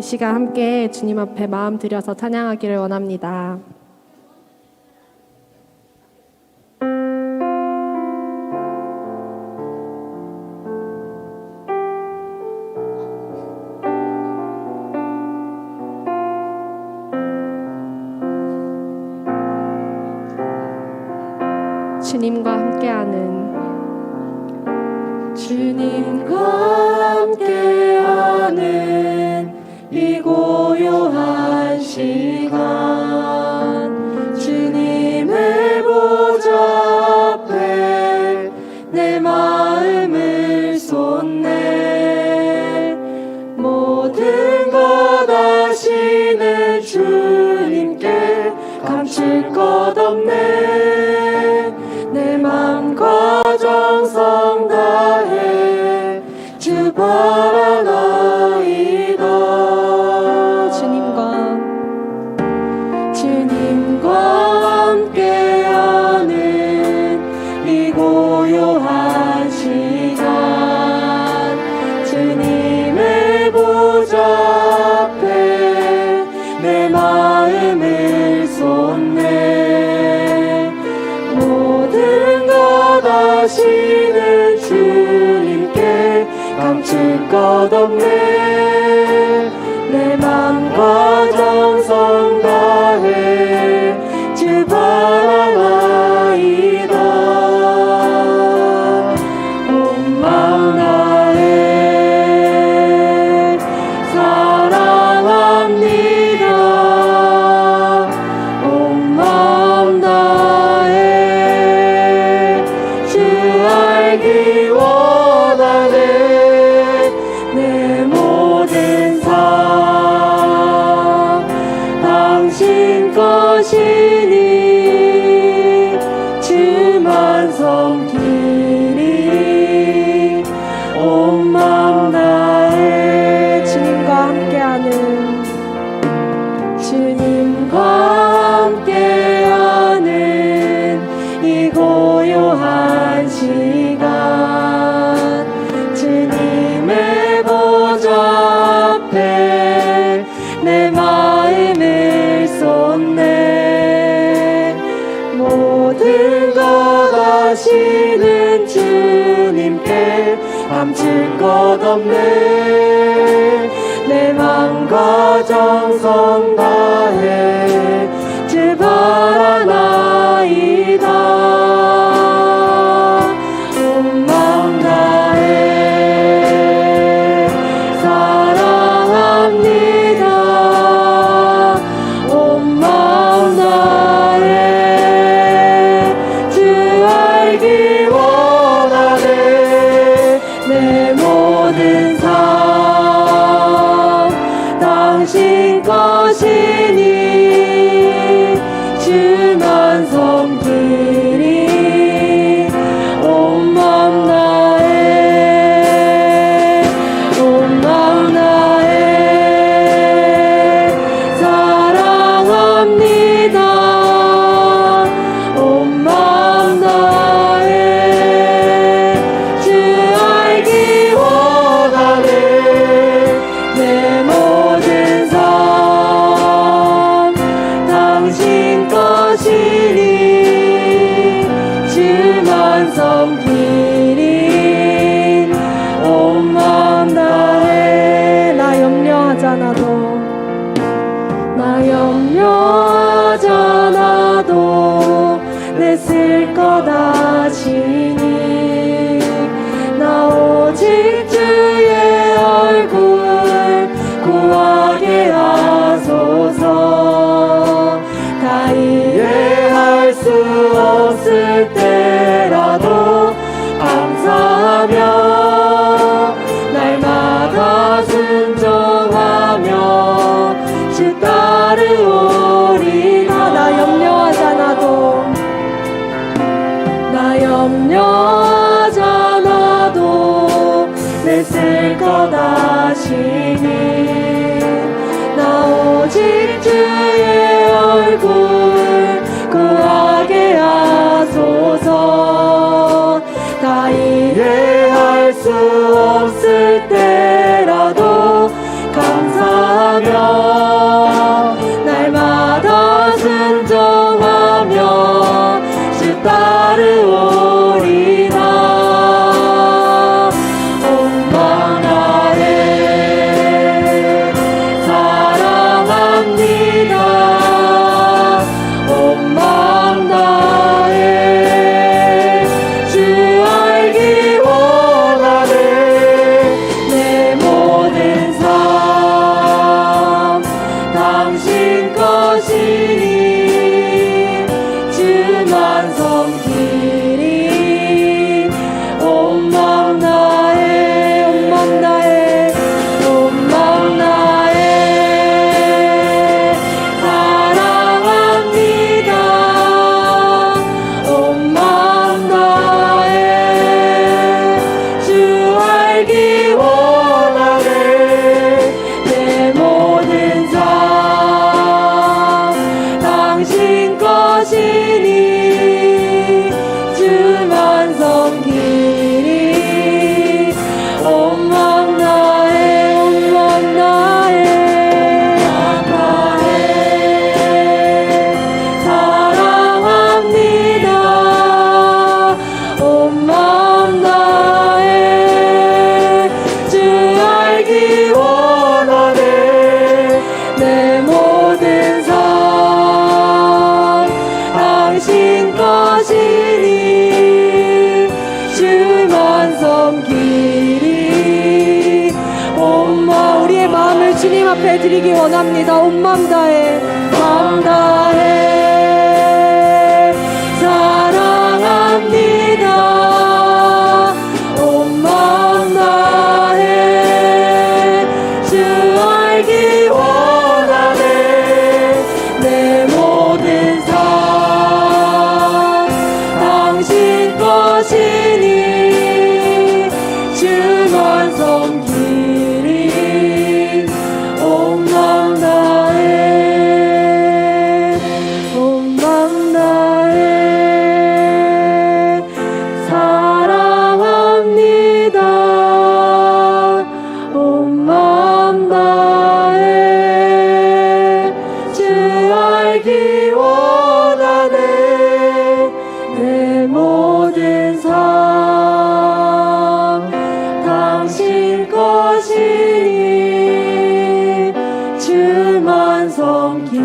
시간 함께 주님 앞에 마음 들여서 찬양하기를 원합니다. 주님과 함께하는 이 고요한 시간, 주님의 보좌 앞에 내 마음을 쏟네. 모든 것 아시는 주님께 감출 것 없네. 내 맘과 정성 다해 주 바라나이다. 주님과 함께하는 이 고요한 시간, 주님의 보좌 앞에 내 마음을 쏟네. 모든 것 아시는 주님께 감출 것 없네. 내 맘과 정성 다해 주 바라나이다. 온 마음 다해 사랑합니다. 온 마음 다해 주 알기 원하네. 내 모든 삶 당신 것이니 주만 섬기리. 온 마음 다해 주님과 함께하는 이 고요한 시간, 주님의 보좌 앞에 내 마음을 쏟네. 모든 것 아시는 주님께 감출 것 없네. 내 맘과 정성 다해 주 바라나이다. 온 마음 다해 사랑합니다. 온 마음 다해 주 알기 원하네. 내 모든 삶 당신 것이니 주님 앞에 드리기 원합니다. 온 마음 다해, 마음 다해 사랑합니다. 온 마음 다해 주 알기 원하네. 내 모든 삶 당신 것이니 주만 섬기리. 온 마음 다해, 온 마음 다해 사랑합니다. 온 마음 다해 주 알기 원하네. 내 모든 삶 당신 것이니 주만 섬기리.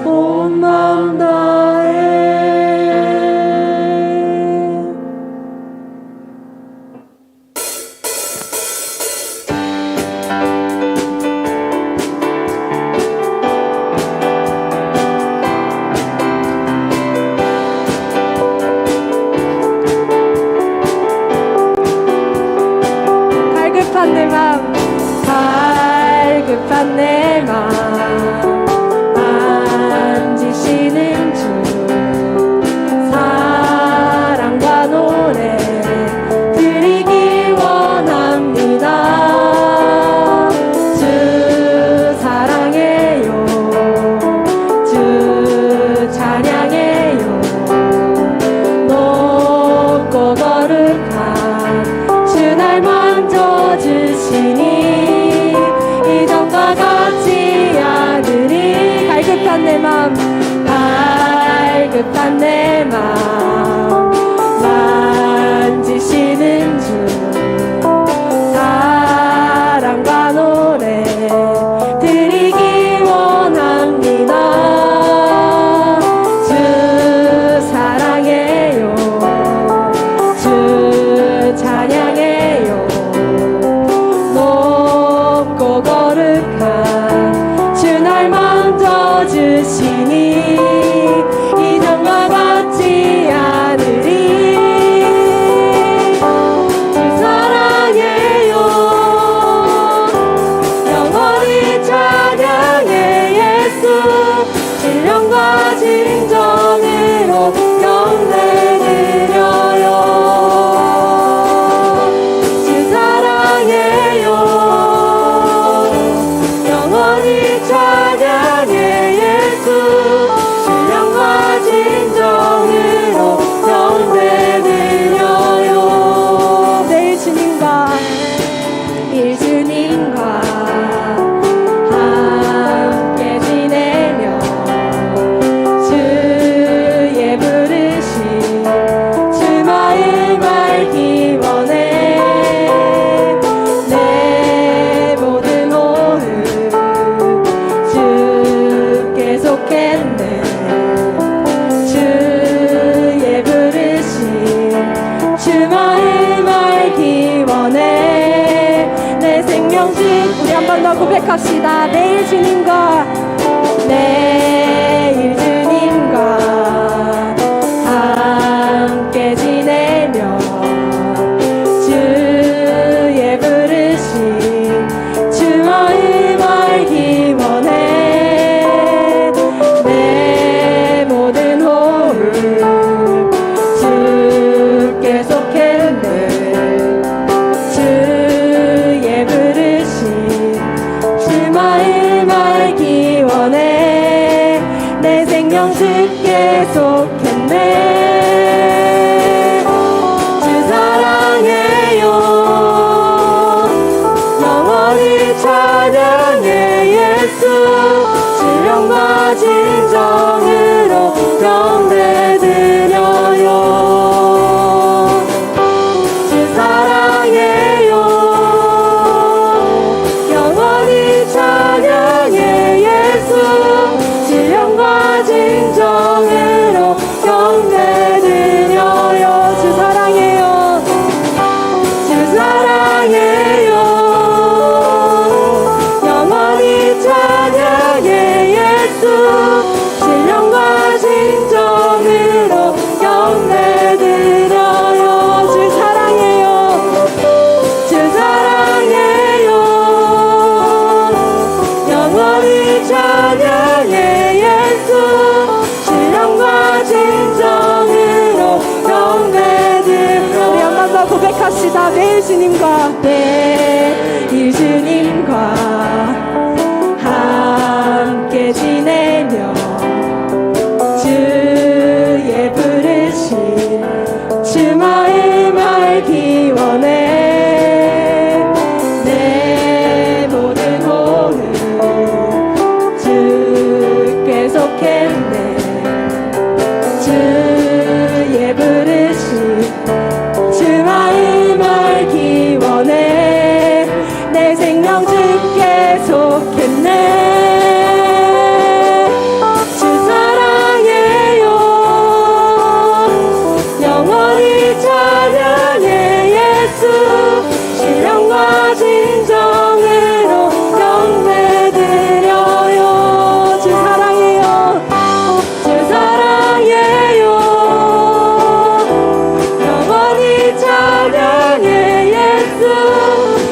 온 마음 다해. 갈급한 내 마음, 갈급한 내 마음 만지시는 주 사랑과 노래 드리기 원합니다. 주 사랑해요, 주 찬양해요. 높고 거룩한 주 날 만져주시니 이전과 같지 않으리. 갈급한 내 마음, 갈급한 내 마음 만지시는 주 사랑과 노래 드리기 원합니다. 주 사랑해요, 주 찬양해요. 높고 거룩한 주 날 만져주시니 이전과 같지 않으리. 주 사랑해요, 영원히 찬양해 예수. 신령과 진정으로 경배드려요. 주 사랑해요, 영원히 찬양해 예수. 고백합시다. 내일 주님과 내일 주님과 함께 지내며 주의 부르심 주 마음 알기 원해. 내 모든 호흡 주께 속했네. 주의 부르심 주 마음 알기 원해. 내 생명 주께 속했네. 주 사랑해요. 영원히 찬양해 예수. 신령과 진정으로 경배드려요. 주 사랑해요. 영원히 찬양해 예수. 신령과 진정으로 경배드려요. 주 사랑해요. 주 사랑해요. 영원히 찬양해 예수. 신령과 진정으로 경배드려요. 주 사랑해요. 주 사랑해요. 영원히 찬양해 예수. 신령과 진정으로 경배드려요. 우리 한 번 더 고백합시다. 매일 주님과 매일 주님과 함께 지내며 주의 부르심 주 마음 알기 원해. 내 모든 호흡 주께 속했네. 주의 부르심 주 마음 알기 원해. 내 생명 주께 속했네. 주 사랑해요. 영원히 찬양해 예수. 신령과 진정으로 경배드려요. 주 사랑해요. 주 사랑해요. 영원히 찬양해 예수.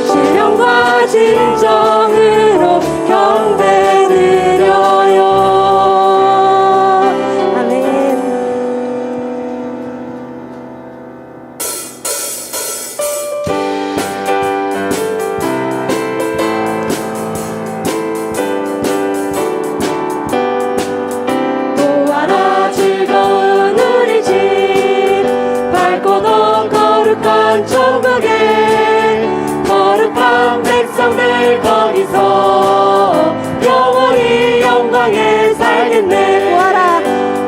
신령과 진정으로 경배드려요. 아멘. 보아라 즐거운 우리 집 밝고도 거룩한 천국에 거룩한 백성들 거기서 영원히 영광에 살겠네.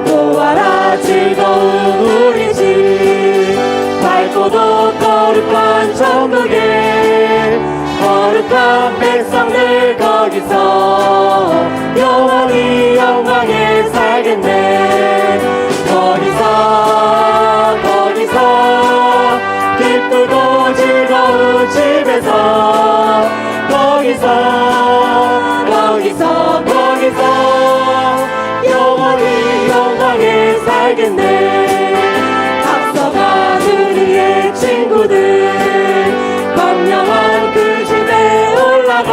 보아라 즐거운 우리 집 밝고도 거룩한 천국에 거룩한 백성들 거기서 영원히 영광에 살겠네. 거기서 기쁘고 즐거운 집에서 거기서 영원히 영광에 살겠네. 앞서간 우리의 친구들 건명한 그 집에 올라가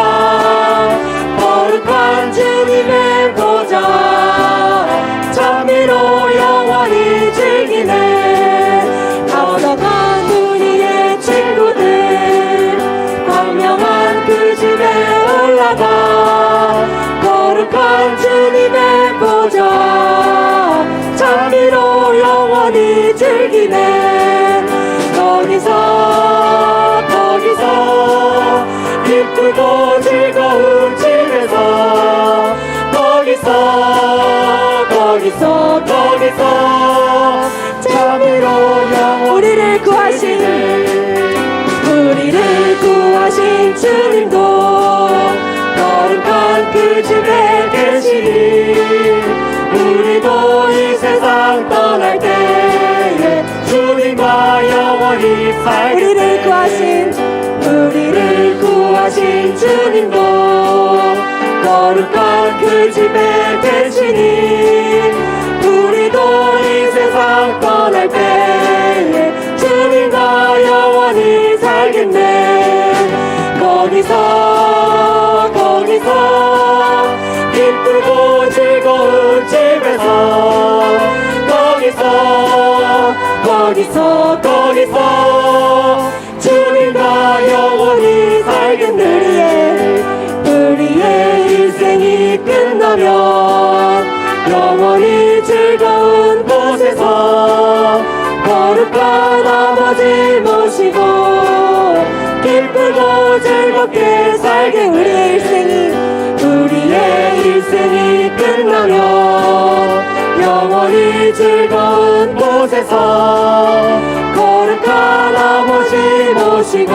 거룩한 주님의 보좌 찬미로 영원히 즐기네. 앞서간 우리의 친구들 건명한 그 집에 올라가 거룩한 주님의 보좌 찬미로 영원히 즐기네. 거기서 기쁘고 즐거운 집에서 거기서 찬미로 영원히 우리를 구하신 주님도 거룩한 그 집에 계시니 우리도 이 세상 떠날 때에 주님과 영원히 살겠네. 우리를 구하신 거룩하신 주님도 거룩한 그 집에 계시니 우리도 이 세상 떠날 때 주님과 영원히 살겠네. 거기서 기쁘고 즐거운 집에서 거기서 주님과 영원히 살겠네. 우리의 인생이 끝나면 영원히 즐거운 곳에서 거룩한 아버지 모시고 기쁘고 즐겁게 살게. 우리의 인생이 끝나면 영원히 즐거운 곳에서 거룩한 아버지 모시고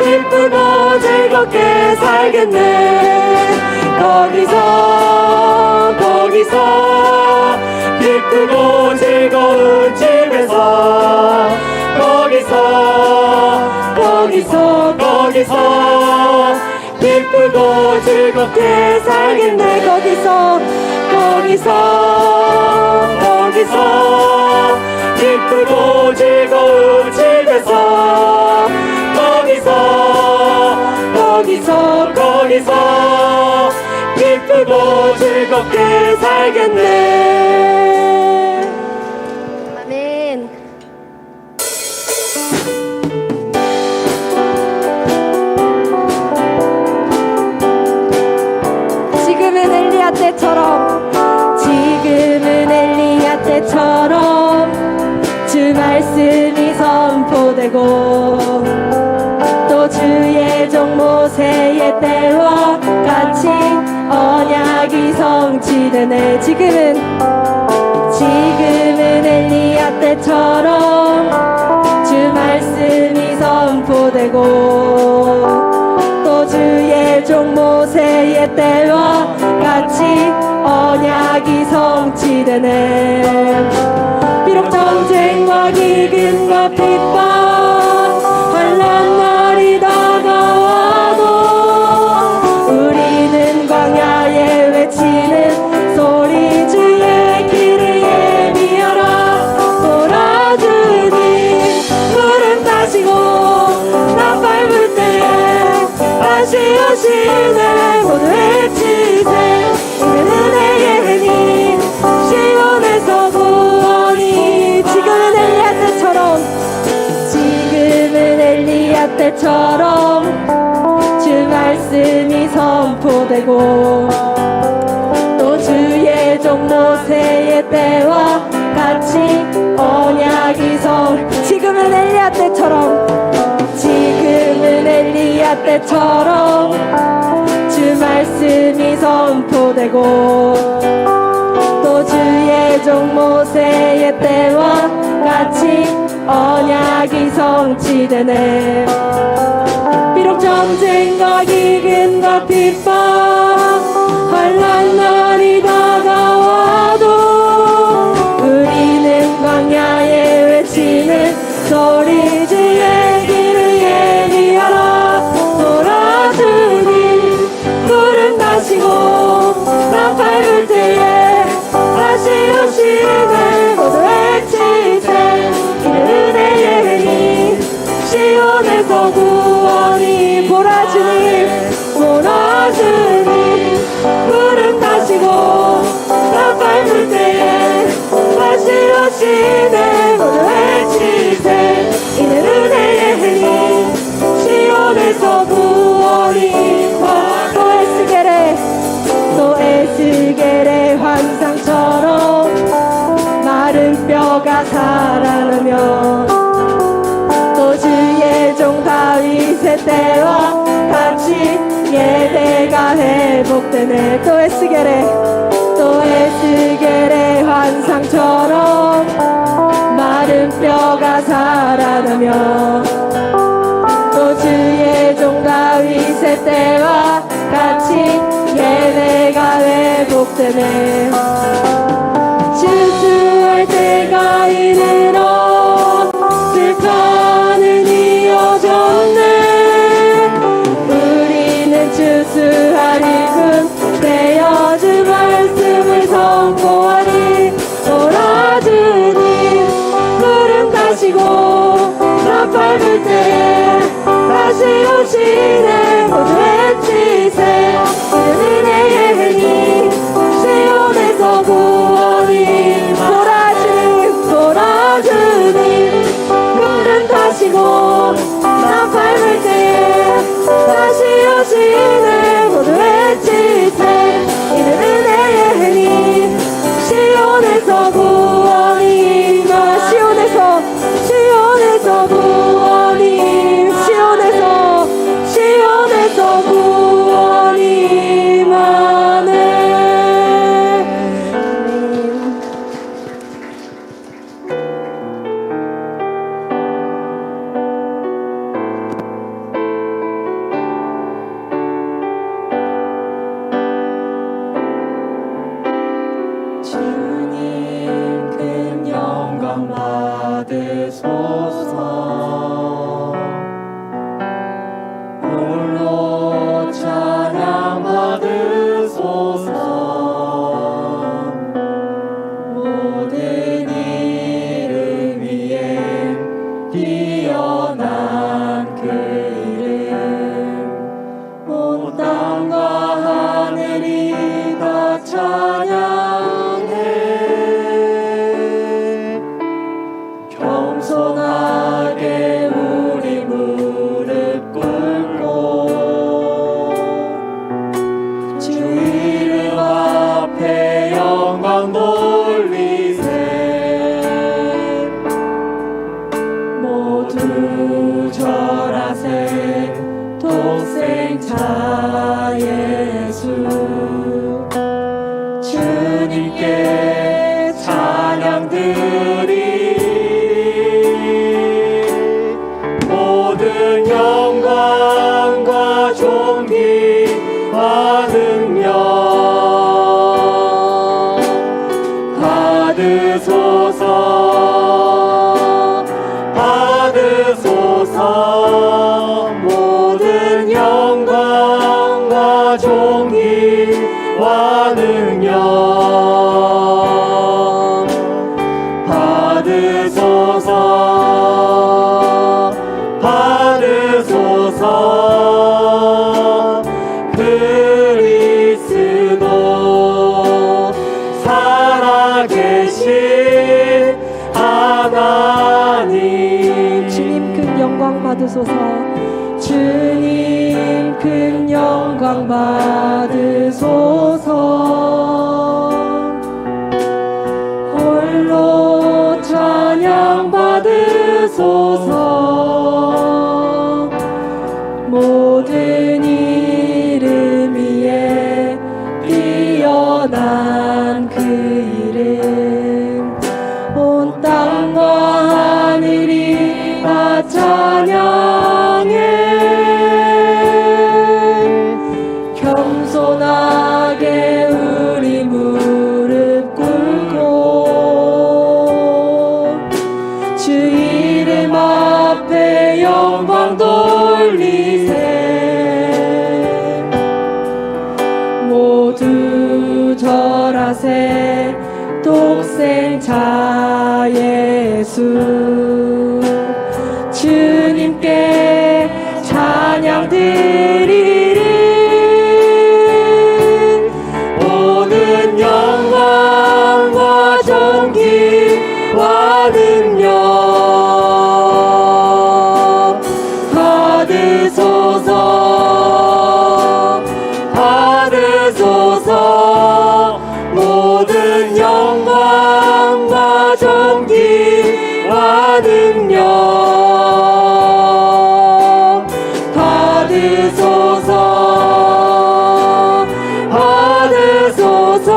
기쁘고 즐겁게 살겠네. 거기서 기쁘고 즐거운 집에서 거기서 기쁘고 즐겁게 살겠네. 거기서 기쁘고 즐거운 집에서 거기서 기쁘고 즐겁게 살겠네. 아멘. 지금은 엘리야 때처럼 주 말씀이 선포되고 또 주의 종 모세의 때와 같이 언약이 성취되네. 지금은 엘리야 때처럼 주 말씀이 선포되고 또 주의 종 모세의 때와 같이 언약이 성취되네. 비록 전쟁과 기근과 핍박 환난 날이 다가와도 우리는 광야에 외치는 소리 주의 길을 예비하라. 돌아주니 구름 타시고 나 밟을 때에 다시 오시네. 모두 외치세. 이는 은혜의 해니 시온에서 구원이. 지금은 엘리야 때처럼 주 말씀이 선포되고 또 주의 종 모세의 때와 같이 언약이 지금은 엘리야 때처럼 주 말씀이 선포되고 또 주의 종 모세의 때와 같이 언약이 성취되네. 비록 전쟁과 기근과 핍박 환난 날이 다가와도 우리는 광야에 외치는 소리 주의 길을 예비하라. 돌아주니 구름 타시고 나 밟을 때에 다시 오시네. 모두 외치세. 이는 은혜의 해니 시온에서 구원이. 몰아주니 구름 타시고 나 밟을 때에 다시 오시네. 모두 외치세. 이는 은혜의 해니 시온에서 구원이. 또 에스겔의 환상처럼 마른 뼈가 살아나며 또 주의 종 다윗의 때와 같이 예배가 회복되네. 또 에스겔의 환상처럼 마른 뼈가 살아나며 또 주의 종 다윗의 때와 같이 예배가 회복되네. 추수할 때가 이르러 들판은 이어졌네. 주님 큰 영광 받으소서. 홀로 찬양 받으소서. 모든 이름 위에 뛰어난 그 이름, 온 땅과 하늘이 다 찬양해. 겸손하게 우리 무릎 꿇고 주 이름 앞에 영광 돌리세. 모두 절하세. 독생자 예수 주님께 찬양 드리. 모든 영광과 존귀와 능력 받으소서. 받으소서. 모든 영광과 존귀와 능력 받으소서. 받으소서. 그리스도 살아계신 하나님, 주님 큰 영광 받으소서. 주님 큰 영광 받으소서. 홀로 찬양 받으소서. 모든 이름 위에 뛰어난 그 이름, 온 땅과 하늘이 다 찬양해. 겸손하게 우리 무릎 꿇고 주 이름 앞에 영광 돌리세. 모두 절하세. 독생자 예수 주님께 찬양 드리리. 모든 영광과 존귀와 능력 받으소서. 받으소서. 모든 영광과 존귀와 능력 받으소서. 받으소서.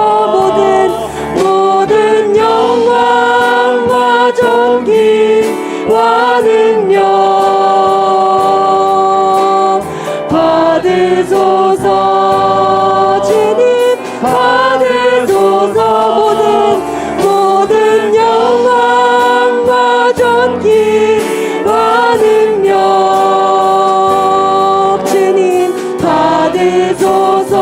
모든 영광과 존귀와 능력 받으소서. 주님 받으소서. 모든 영광과 존귀와 능력 주님 받으소서.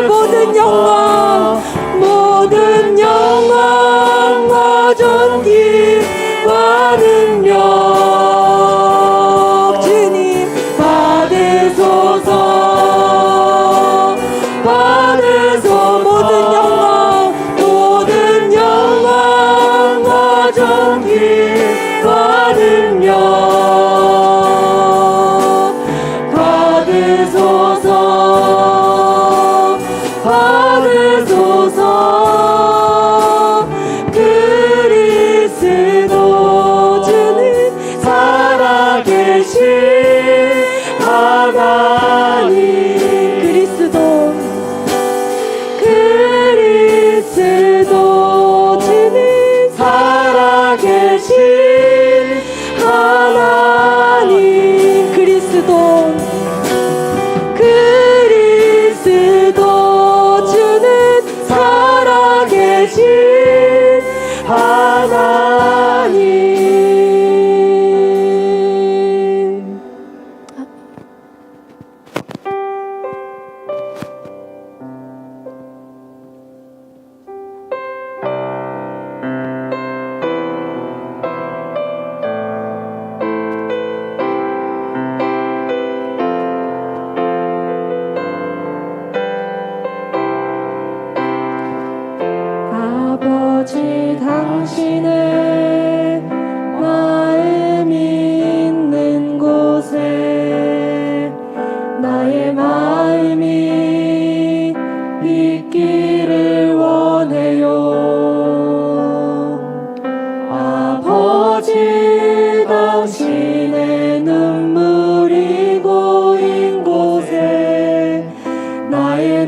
모든 영광, 모든 영광과 존귀와 능력 주님 받으소서. 받으소. 모든 영광과 존귀와 능력 받으소서. 받으소서. 그리스도 주님 살아계신 하나님,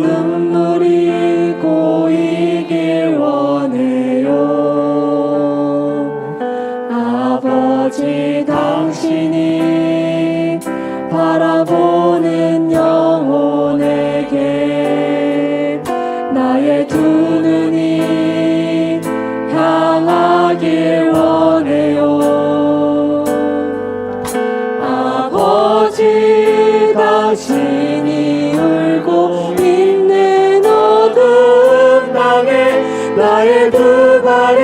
눈물이 고이길 원해요. 아버지 당신이 바라보는 영혼에게 나의 두 눈이 향하길 원해요. 아버지 당신이 울고 있는 어두운 땅에 나의 두 발이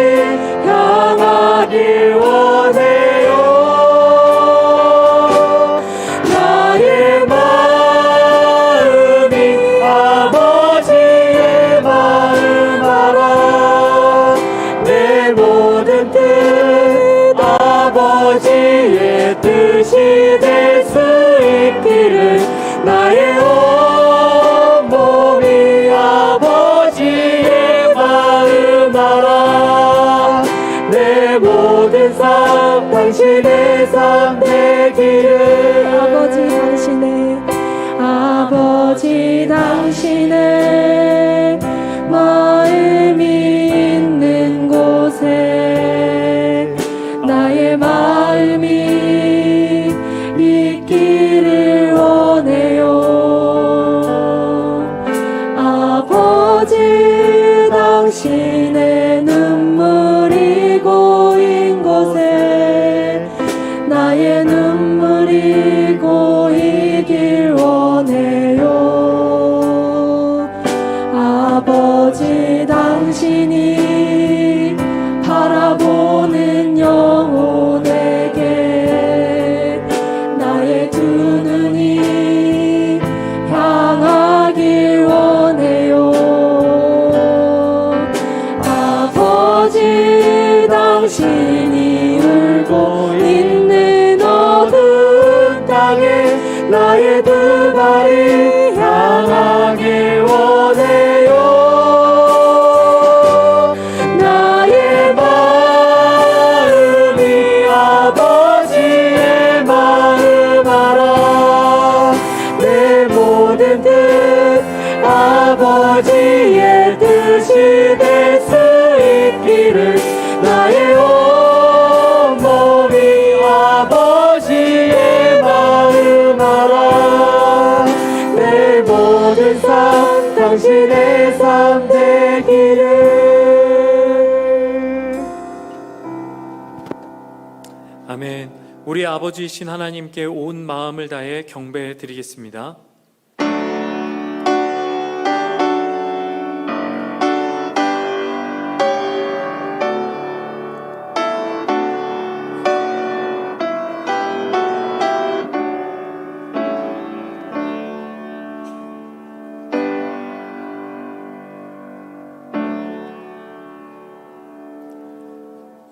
향하길 원해요. 나의 마음이 아버지의 마음 알아. 내 모든 뜻 아버지의 뜻이 될 수 있기를 나의 온 몸이 아버지의 마음 알아. 내 모든 삶 당신의 삶 되기를. 아버지 당신의 마음이 있는 곳에 나의 마음이 있기를 원해요. 아버지 당신의 눈물이 고인 곳에 나의 눈물이 고이길 원해요. 아버지 당신이 바라보는 영혼에게 나의 두 눈이 향하길 원해요. 아버지 당신이 울고 있는 어두운 땅에 나의 두 발이 향하길 원해요. 나의 마음이 아버지의 마음 알아. 내 모든 뜻 아버지의 뜻이 될 수 있기를 나의 온 몸이 아버지의 마음 알아. 내 모든 삶 당신의 삶 되기를. 아멘. 우리 아버지이신 하나님께 온 마음을 다해 경배해 드리겠습니다.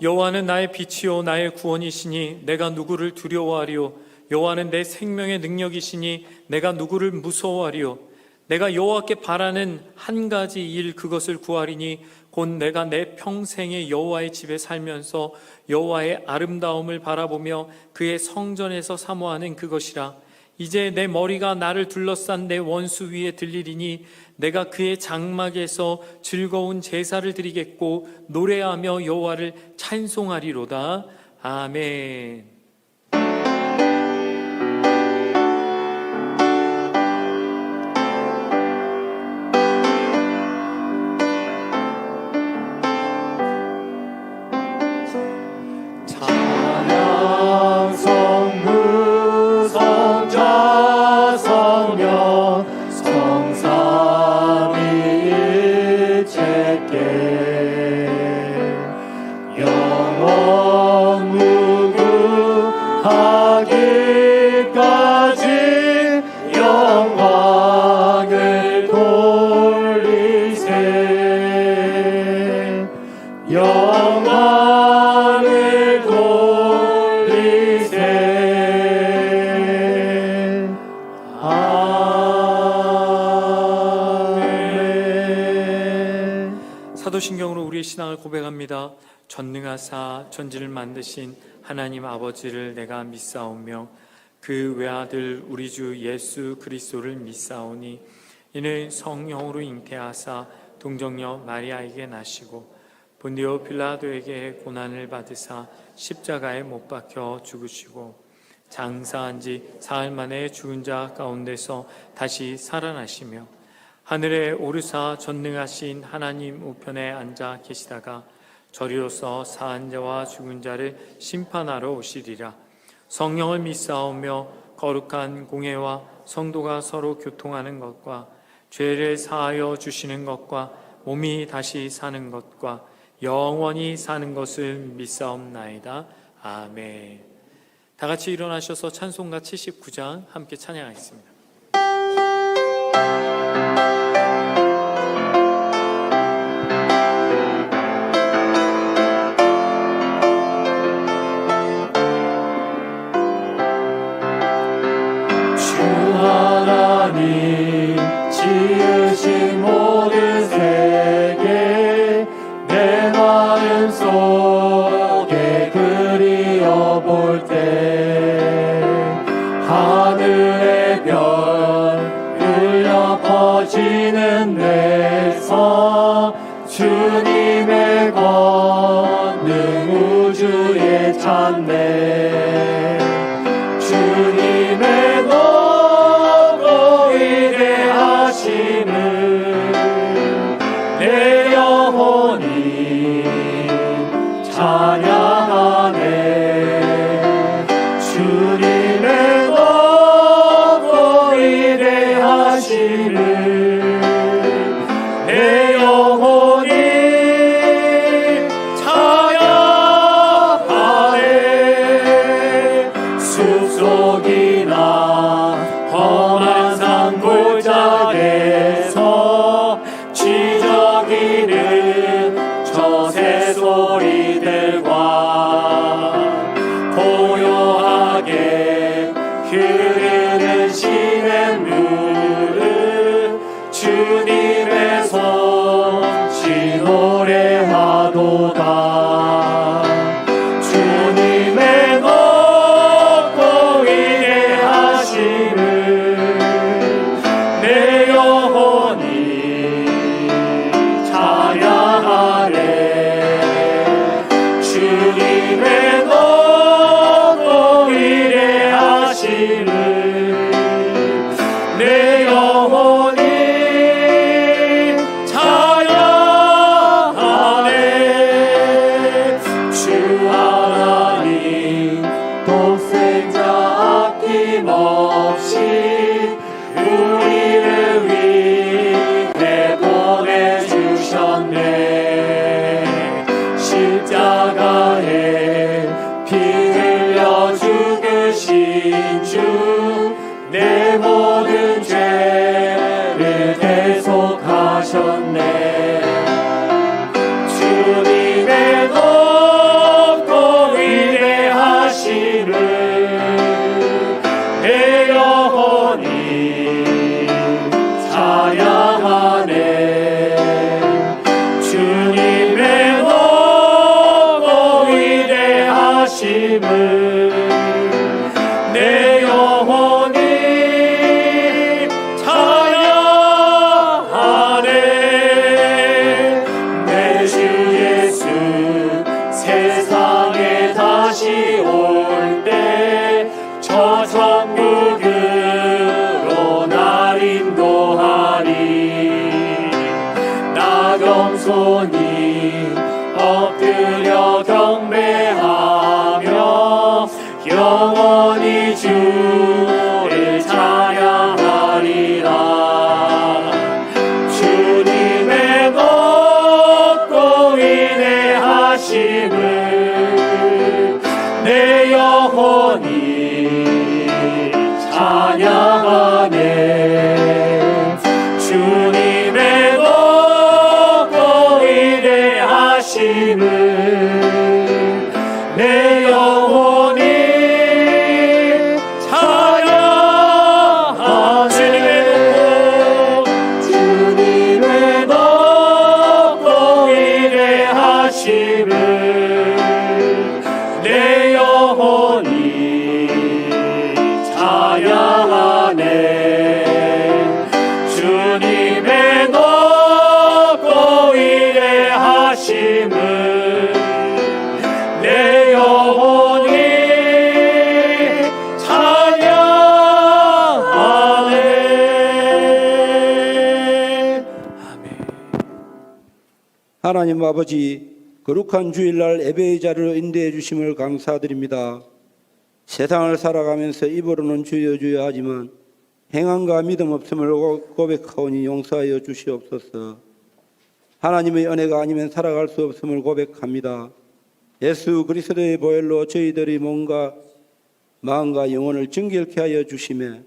여호와는 나의 빛이요 나의 구원이시니 내가 누구를 두려워하리요. 여호와는 내 생명의 능력이시니 내가 누구를 무서워하리요. 내가 여호와께 바라는 한 가지 일 그것을 구하리니 곧 내가 내 평생에 여호와의 집에 살면서 여호와의 아름다움을 바라보며 그의 성전에서 사모하는 그것이라. 이제 내 머리가 나를 둘러싼 내 원수 위에 들리리니 내가 그의 장막에서 즐거운 제사를 드리겠고 노래하며 여호와를 찬송하리로다. 아멘. 사도신경으로 우리의 신앙을 고백합니다. 전능하사 천지를 만드신 하나님 아버지를 내가 믿사오며 그 외아들 우리 주 예수 그리스도를 믿사오니 이는 성령으로 잉태하사 동정녀 마리아에게 나시고 본디오 빌라도에게 고난을 받으사 십자가에 못 박혀 죽으시고 장사한 지 사흘 만에 죽은 자 가운데서 다시 살아나시며 하늘에 오르사 전능하신 하나님 우편에 앉아 계시다가 저리로서 사한 자와 죽은 자를 심판하러 오시리라. 성령을 믿사오며 거룩한 공회와 성도가 서로 교통하는 것과 죄를 사하여 주시는 것과 몸이 다시 사는 것과 영원히 사는 것을 믿사옵나이다. 아멘. 다 같이 일어나셔서 찬송가 79장 함께 찬양하겠습니다. 하나님 지으신 모든 세계 내 마음 속에 그리어볼 때 하늘의 별 울려 퍼지는 데서 주님의 권능 우주에 찬네 주님의 내 영혼이 찬양하네 주님의 높고 위대하심을 내 영혼이 찬양하네 숲속이나 험한 산 골짜기에서 지저귀는 저 새소리들과 고요하게 흐르는 시냇물을 주님의 솜씨 노래하도다 주님의 높고 위대하심을 내 영혼이 찬양하네 주님의 높고 위대하심을 내 영혼이 찬양하네 주 하나님 독생자 아낌없이 우리를 위해 보내주셨네 십자가에 피 흘려 죽으신 주 내 모든 죄를 대속하셨네 주님의 높고 위대하심을 내 영혼이 찬양하네 주님의 높고 위대하심을 내 영혼이 찬양하네 내 주 예수 세상에 다시 올 때 저 천국으로 날 인도하리 나 겸손히 엎드려 경배하며 영원히 주를 찬양하리라 주님의 높고 위대하심을 내 영혼이 찬양하네 주님의 높고 위대하심을 하나님 아버지, 거룩한 주일날 예배의 자리로 인도해 주심을 감사드립니다. 세상을 살아가면서 입으로는 주여 주여 하지만 행함과 믿음 없음을 고백하오니 용서하여 주시옵소서. 하나님의 은혜가 아니면 살아갈 수 없음을 고백합니다. 예수 그리스도의 보혈로 저희들의 몸과 마음과 영혼을 정결케 하여 주시매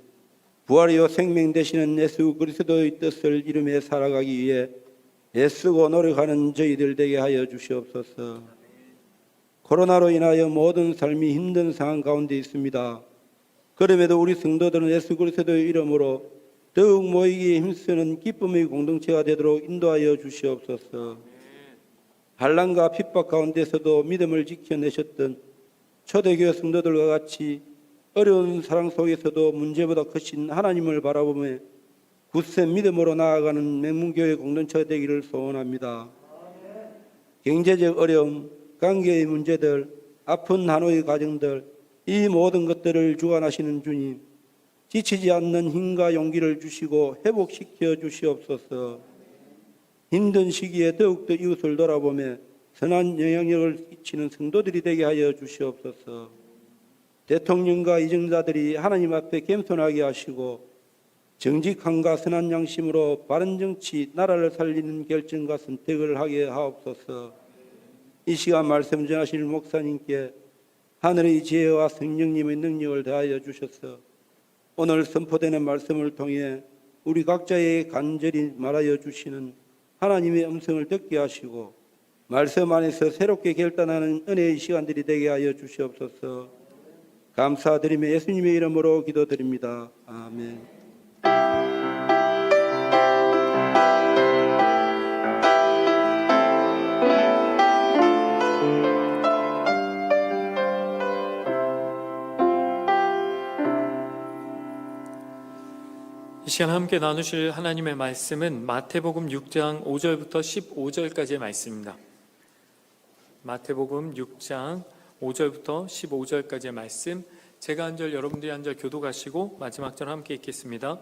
부활이요 생명 되시는 예수 그리스도의 뜻을 이루며 살아가기 위해 애쓰고 노력하는 저희들 되게 하여 주시옵소서. 코로나로 인하여 모든 삶이 힘든 상황 가운데 있습니다. 그럼에도 우리 성도들은 예수 그리스도의 이름으로 더욱 모이기에 힘쓰는 기쁨의 공동체가 되도록 인도하여 주시옵소서. 반란과 핍박 가운데서도 믿음을 지켜내셨던 초대교회 성도들과 같이 어려운 사랑 속에서도 문제보다 크신 하나님을 바라보며 굳센 믿음으로 나아가는 맹문교회 공동체가 되기를 소원합니다. 경제적 어려움, 관계의 문제들, 아픈 한우의 가정들, 이 모든 것들을 주관하시는 주님, 지치지 않는 힘과 용기를 주시고 회복시켜 주시옵소서. 힘든 시기에 더욱더 이웃을 돌아보며 선한 영향력을 끼치는 성도들이 되게 하여 주시옵소서. 대통령과 이정자들이 하나님 앞에 겸손하게 하시고 정직함과 선한 양심으로 바른 정치, 나라를 살리는 결정과 선택을 하게 하옵소서. 이 시간 말씀 전하실 목사님께 하늘의 지혜와 성령님의 능력을 더하여 주셔서 오늘 선포되는 말씀을 통해 우리 각자에게 간절히 말하여 주시는 하나님의 음성을 듣게 하시고 말씀 안에서 새롭게 결단하는 은혜의 시간들이 되게 하여 주시옵소서. 감사드리며 예수님의 이름으로 기도드립니다. 아멘. 이 시간 함께 나누실 하나님의 말씀은 마태복음 6장 5절부터 15절까지의 말씀입니다. 마태복음 6장 5절부터 15절까지의 말씀, 제가 한 절 여러분들이 한 절 교독하시고 마지막 절 함께 읽겠습니다.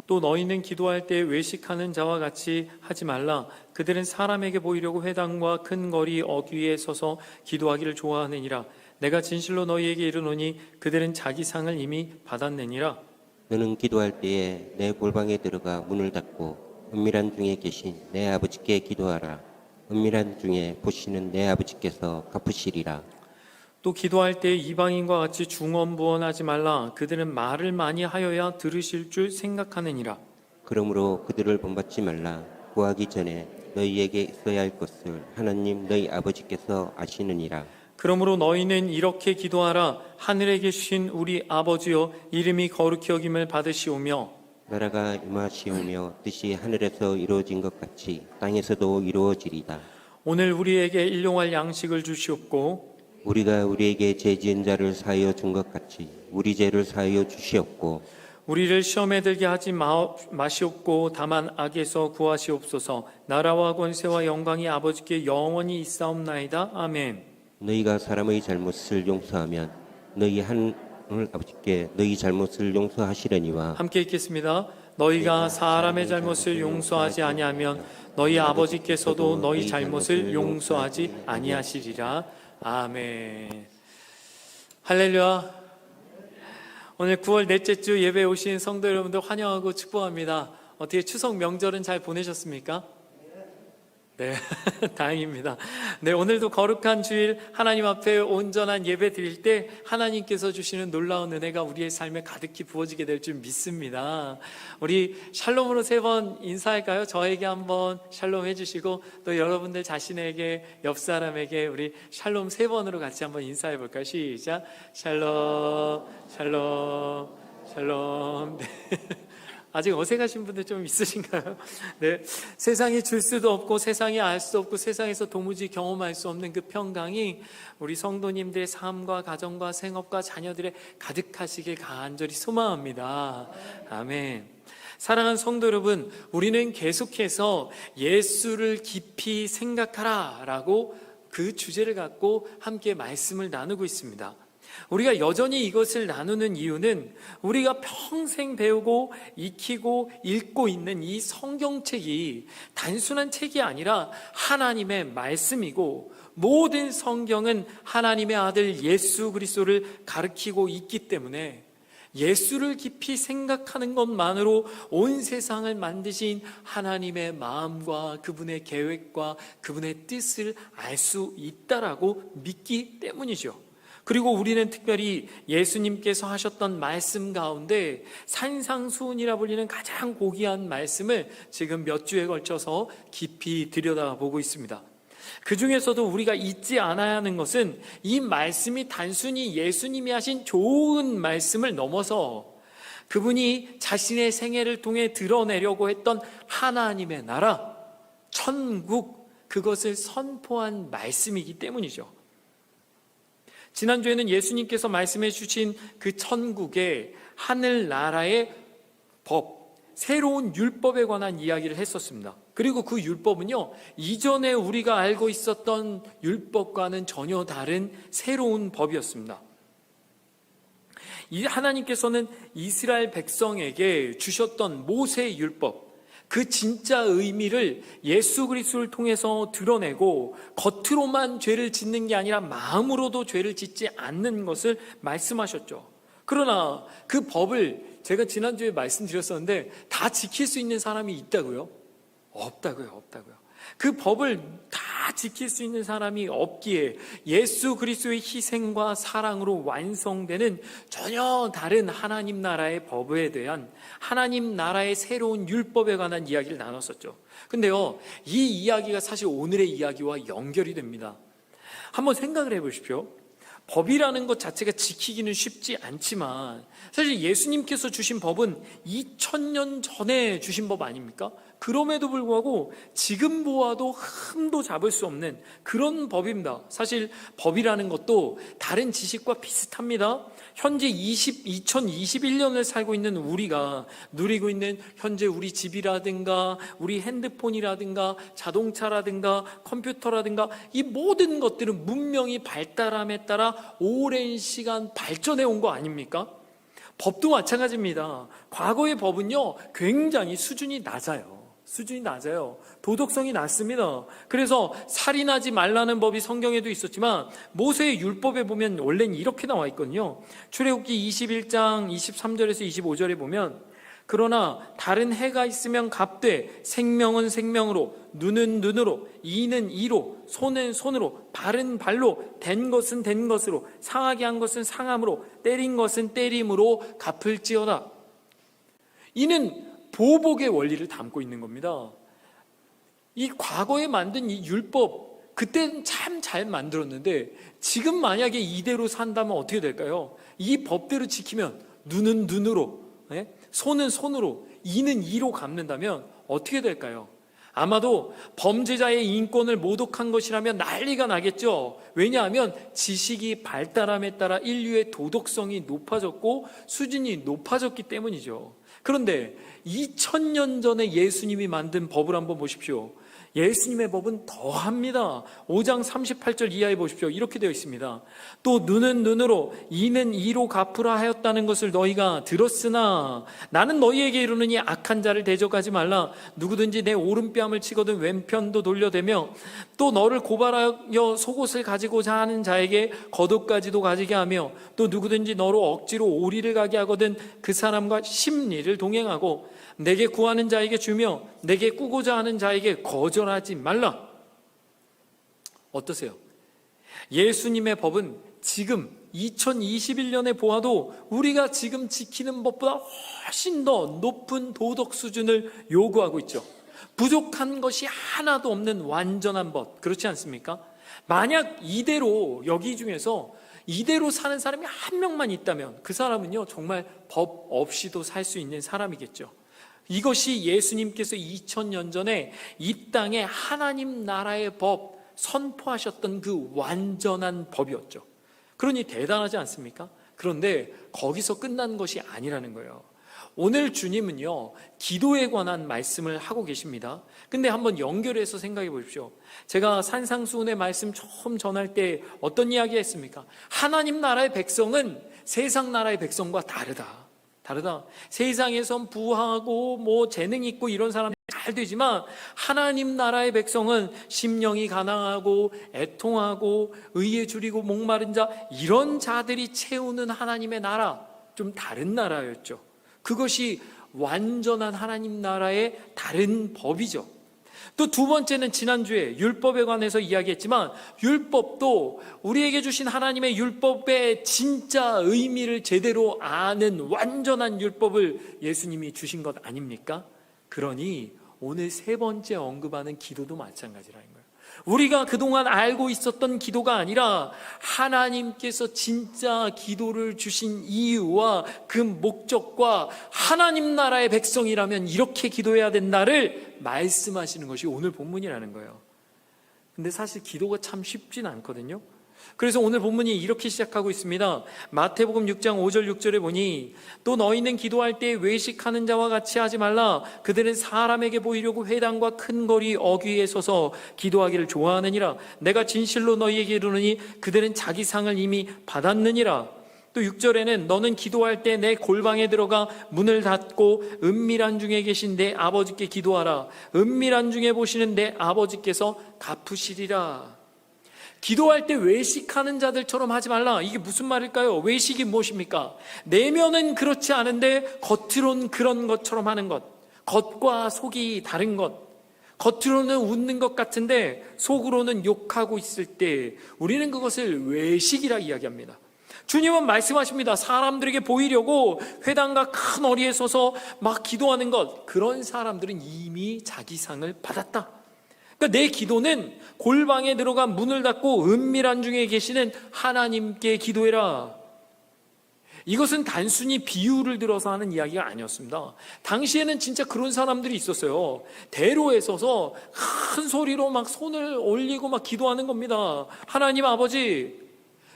또 너희는 기도할 때 외식하는 자와 같이 하지 말라. 그들은 사람에게 보이려고 회당과 큰 거리 어귀에 서서 기도하기를 좋아하느니라. 내가 진실로 너희에게 이르노니 그들은 자기 상을 이미 받았느니라. 너는 기도할 때에 내 골방에 들어가 문을 닫고 은밀한 중에 계신 내 아버지께 기도하라. 은밀한 중에 보시는 내 아버지께서 갚으시리라. 또 기도할 때 이방인과 같이 중언부언하지 말라. 그들은 말을 많이 하여야 들으실 줄 생각하느니라. 그러므로 그들을 본받지 말라. 구하기 전에 너희에게 있어야 할 것을 하나님 너희 아버지께서 아시느니라. 그러므로 너희는 이렇게 기도하라. 하늘에 계신 우리 아버지여, 이름이 거룩히 여김을 받으시오며 나라가 임하시오며 뜻이 하늘에서 이루어진 것 같이 땅에서도 이루어지리다. 오늘 우리에게 일용할 양식을 주시옵고 우리가 우리에게 죄 지은 자를 사하여 준 것 같이 우리 죄를 사하여 주시옵고 우리를 시험에 들게 하지 마시옵고 다만 악에서 구하시옵소서. 나라와 권세와 영광이 아버지께 영원히 있사옵나이다. 아멘. 너희가 사람의 잘못을 용서하면 너희 하늘 아버지께 너희 잘못을 용서하시려니와. 함께 읽겠습니다. 너희가 사람의 잘못을 용서하지 아니하면 너희 아버지께서도 너희 잘못을 용서하지 아니하시리라. 아멘. 할렐루야. 오늘 9월 넷째 주 예배에 오신 성도 여러분들 환영하고 축복합니다. 어떻게 추석 명절은 잘 보내셨습니까? 네, 다행입니다. 네, 오늘도 거룩한 주일 하나님 앞에 온전한 예배 드릴 때 하나님께서 주시는 놀라운 은혜가 우리의 삶에 가득히 부어지게 될 줄 믿습니다. 우리 샬롬으로 3번 인사할까요? 저에게 한번 샬롬 해주시고 또 여러분들 자신에게 옆 사람에게 우리 샬롬 3번으로 같이 한번 인사해 볼까요? 시작. 샬롬, 샬롬, 샬롬. 네. 아직 어색하신 분들 좀 있으신가요? 네, 세상이 줄 수도 없고 세상이 알 수 없고 세상에서 도무지 경험할 수 없는 그 평강이 우리 성도님들의 삶과 가정과 생업과 자녀들의 가득하시길 간절히 소망합니다. 아멘. 사랑하는 성도 여러분, 우리는 계속해서 예수를 깊이 생각하라 라고 그 주제를 갖고 함께 말씀을 나누고 있습니다. 우리가 여전히 이것을 나누는 이유는 우리가 평생 배우고 익히고 읽고 있는 이 성경책이 단순한 책이 아니라 하나님의 말씀이고, 모든 성경은 하나님의 아들 예수 그리스도를 가리키고 있기 때문에 예수를 깊이 생각하는 것만으로 온 세상을 만드신 하나님의 마음과 그분의 계획과 그분의 뜻을 알 수 있다라고 믿기 때문이죠. 그리고 우리는 특별히 예수님께서 하셨던 말씀 가운데 산상수훈이라 불리는 가장 고귀한 말씀을 지금 몇 주에 걸쳐서 깊이 들여다보고 있습니다. 그 중에서도 우리가 잊지 않아야 하는 것은 이 말씀이 단순히 예수님이 하신 좋은 말씀을 넘어서 그분이 자신의 생애를 통해 드러내려고 했던 하나님의 나라, 천국, 그것을 선포한 말씀이기 때문이죠. 지난주에는 예수님께서 말씀해 주신 그 천국의 하늘나라의 법, 새로운 율법에 관한 이야기를 했었습니다. 그리고 그 율법은요, 이전에 우리가 알고 있었던 율법과는 전혀 다른 새로운 법이었습니다. 이 하나님께서는 이스라엘 백성에게 주셨던 모세의 율법, 그 진짜 의미를 예수 그리스도를 통해서 드러내고 겉으로만 죄를 짓는 게 아니라 마음으로도 죄를 짓지 않는 것을 말씀하셨죠. 그러나 그 법을 제가 지난주에 말씀드렸었는데 다 지킬 수 있는 사람이 있다고요? 없다고요. 그 법을 다 지킬 수 있는 사람이 없기에 예수 그리스도의 희생과 사랑으로 완성되는 전혀 다른 하나님 나라의 법에 대한 하나님 나라의 새로운 율법에 관한 이야기를 나눴었죠. 근데요, 이 이야기가 사실 오늘의 이야기와 연결이 됩니다. 한번 생각을 해보십시오. 법이라는 것 자체가 지키기는 쉽지 않지만 사실 예수님께서 주신 법은 2000년 전에 주신 법 아닙니까? 그럼에도 불구하고 지금 보아도 흠도 잡을 수 없는 그런 법입니다. 사실 법이라는 것도 다른 지식과 비슷합니다. 현재 2021년을 살고 있는 우리가 누리고 있는 현재 우리 집이라든가 우리 핸드폰이라든가 자동차라든가 컴퓨터라든가 이 모든 것들은 문명이 발달함에 따라 오랜 시간 발전해 온 거 아닙니까? 법도 마찬가지입니다. 과거의 법은요, 굉장히 수준이 낮아요. 도덕성이 낮습니다. 그래서 살인하지 말라는 법이 성경에도 있었지만 모세의 율법에 보면 원래는 이렇게 나와 있거든요. 출애굽기 21장 23절에서 25절에 보면 그러나 다른 해가 있으면 갚되 생명은 생명으로 눈은 눈으로 이는 이로 손은 손으로 발은 발로 된 것은 된 것으로 상하게 한 것은 상함으로 때린 것은 때림으로 갚을지어다. 이는 보복의 원리를 담고 있는 겁니다. 이 과거에 만든 이 율법, 그때는 참 잘 만들었는데 지금 만약에 이대로 산다면 어떻게 될까요? 이 법대로 지키면 눈은 눈으로, 손은 손으로, 이는 이로 갚는다면 어떻게 될까요? 아마도 범죄자의 인권을 모독한 것이라면 난리가 나겠죠. 왜냐하면 지식이 발달함에 따라 인류의 도덕성이 높아졌고 수준이 높아졌기 때문이죠. 그런데 2000년 전에 예수님이 만든 법을 한번 보십시오. 예수님의 법은 더합니다. 5장 38절 이하에 보십시오. 이렇게 되어 있습니다. 또 눈은 눈으로 이는 이로 갚으라 하였다는 것을 너희가 들었으나 나는 너희에게 이르노니 악한 자를 대적하지 말라. 누구든지 내 오른뺨을 치거든 왼편도 돌려대며 또 너를 고발하여 속옷을 가지고자 하는 자에게 겉옷까지도 가지게 하며 또 누구든지 너로 억지로 오리를 가게 하거든 그 사람과 심리를 동행하고 내게 구하는 자에게 주며 내게 꾸고자 하는 자에게 거절하지 말라. 어떠세요? 예수님의 법은 지금 2021년에 보아도 우리가 지금 지키는 법보다 훨씬 더 높은 도덕 수준을 요구하고 있죠. 부족한 것이 하나도 없는 완전한 법, 그렇지 않습니까? 만약 이대로 여기 중에서 이대로 사는 사람이 한 명만 있다면 그 사람은요 정말 법 없이도 살 수 있는 사람이겠죠. 이것이 예수님께서 2000년 전에 이 땅에 하나님 나라의 법 선포하셨던 그 완전한 법이었죠. 그러니 대단하지 않습니까? 그런데 거기서 끝난 것이 아니라는 거예요. 오늘 주님은요, 기도에 관한 말씀을 하고 계십니다. 근데 한번 연결해서 생각해 보십시오. 제가 산상수훈의 말씀 처음 전할 때 어떤 이야기 했습니까? 하나님 나라의 백성은 세상 나라의 백성과 다르다. 세상에선 부하고 뭐 재능 있고 이런 사람들이 잘 되지만 하나님 나라의 백성은 심령이 가난하고 애통하고 의에 줄이고 목마른 자, 이런 자들이 채우는 하나님의 나라, 좀 다른 나라였죠. 그것이 완전한 하나님 나라의 다른 법이죠. 또 두 번째는 지난주에 율법에 관해서 이야기했지만, 율법도 우리에게 주신 하나님의 율법의 진짜 의미를 제대로 아는 완전한 율법을 예수님이 주신 것 아닙니까? 그러니 오늘 세 번째 언급하는 기도도 마찬가지라는 거예요. 우리가 그동안 알고 있었던 기도가 아니라 하나님께서 진짜 기도를 주신 이유와 그 목적과 하나님 나라의 백성이라면 이렇게 기도해야 된다를 말씀하시는 것이 오늘 본문이라는 거예요. 근데 사실 기도가 참 쉽진 않거든요. 그래서 오늘 본문이 이렇게 시작하고 있습니다. 마태복음 6장 5절 6절에 보니, 또 너희는 기도할 때 외식하는 자와 같이 하지 말라. 그들은 사람에게 보이려고 회당과 큰 거리 어귀에 서서 기도하기를 좋아하느니라. 내가 진실로 너희에게 이르노니 그들은 자기 상을 이미 받았느니라. 또 6절에는 너는 기도할 때 내 골방에 들어가 문을 닫고 은밀한 중에 계신 내 아버지께 기도하라. 은밀한 중에 보시는 내 아버지께서 갚으시리라. 기도할 때 외식하는 자들처럼 하지 말라. 이게 무슨 말일까요? 외식이 무엇입니까? 내면은 그렇지 않은데 겉으로는 그런 것처럼 하는 것. 겉과 속이 다른 것. 겉으로는 웃는 것 같은데 속으로는 욕하고 있을 때 우리는 그것을 외식이라 이야기합니다. 주님은 말씀하십니다. 사람들에게 보이려고 회당과 큰 어리에 서서 막 기도하는 것, 그런 사람들은 이미 자기 상을 받았다. 그러니까 내 기도는 골방에 들어가 문을 닫고 은밀한 중에 계시는 하나님께 기도해라. 이것은 단순히 비유를 들어서 하는 이야기가 아니었습니다. 당시에는 진짜 그런 사람들이 있었어요. 대로에 서서 큰 소리로 막 손을 올리고 막 기도하는 겁니다. 하나님 아버지.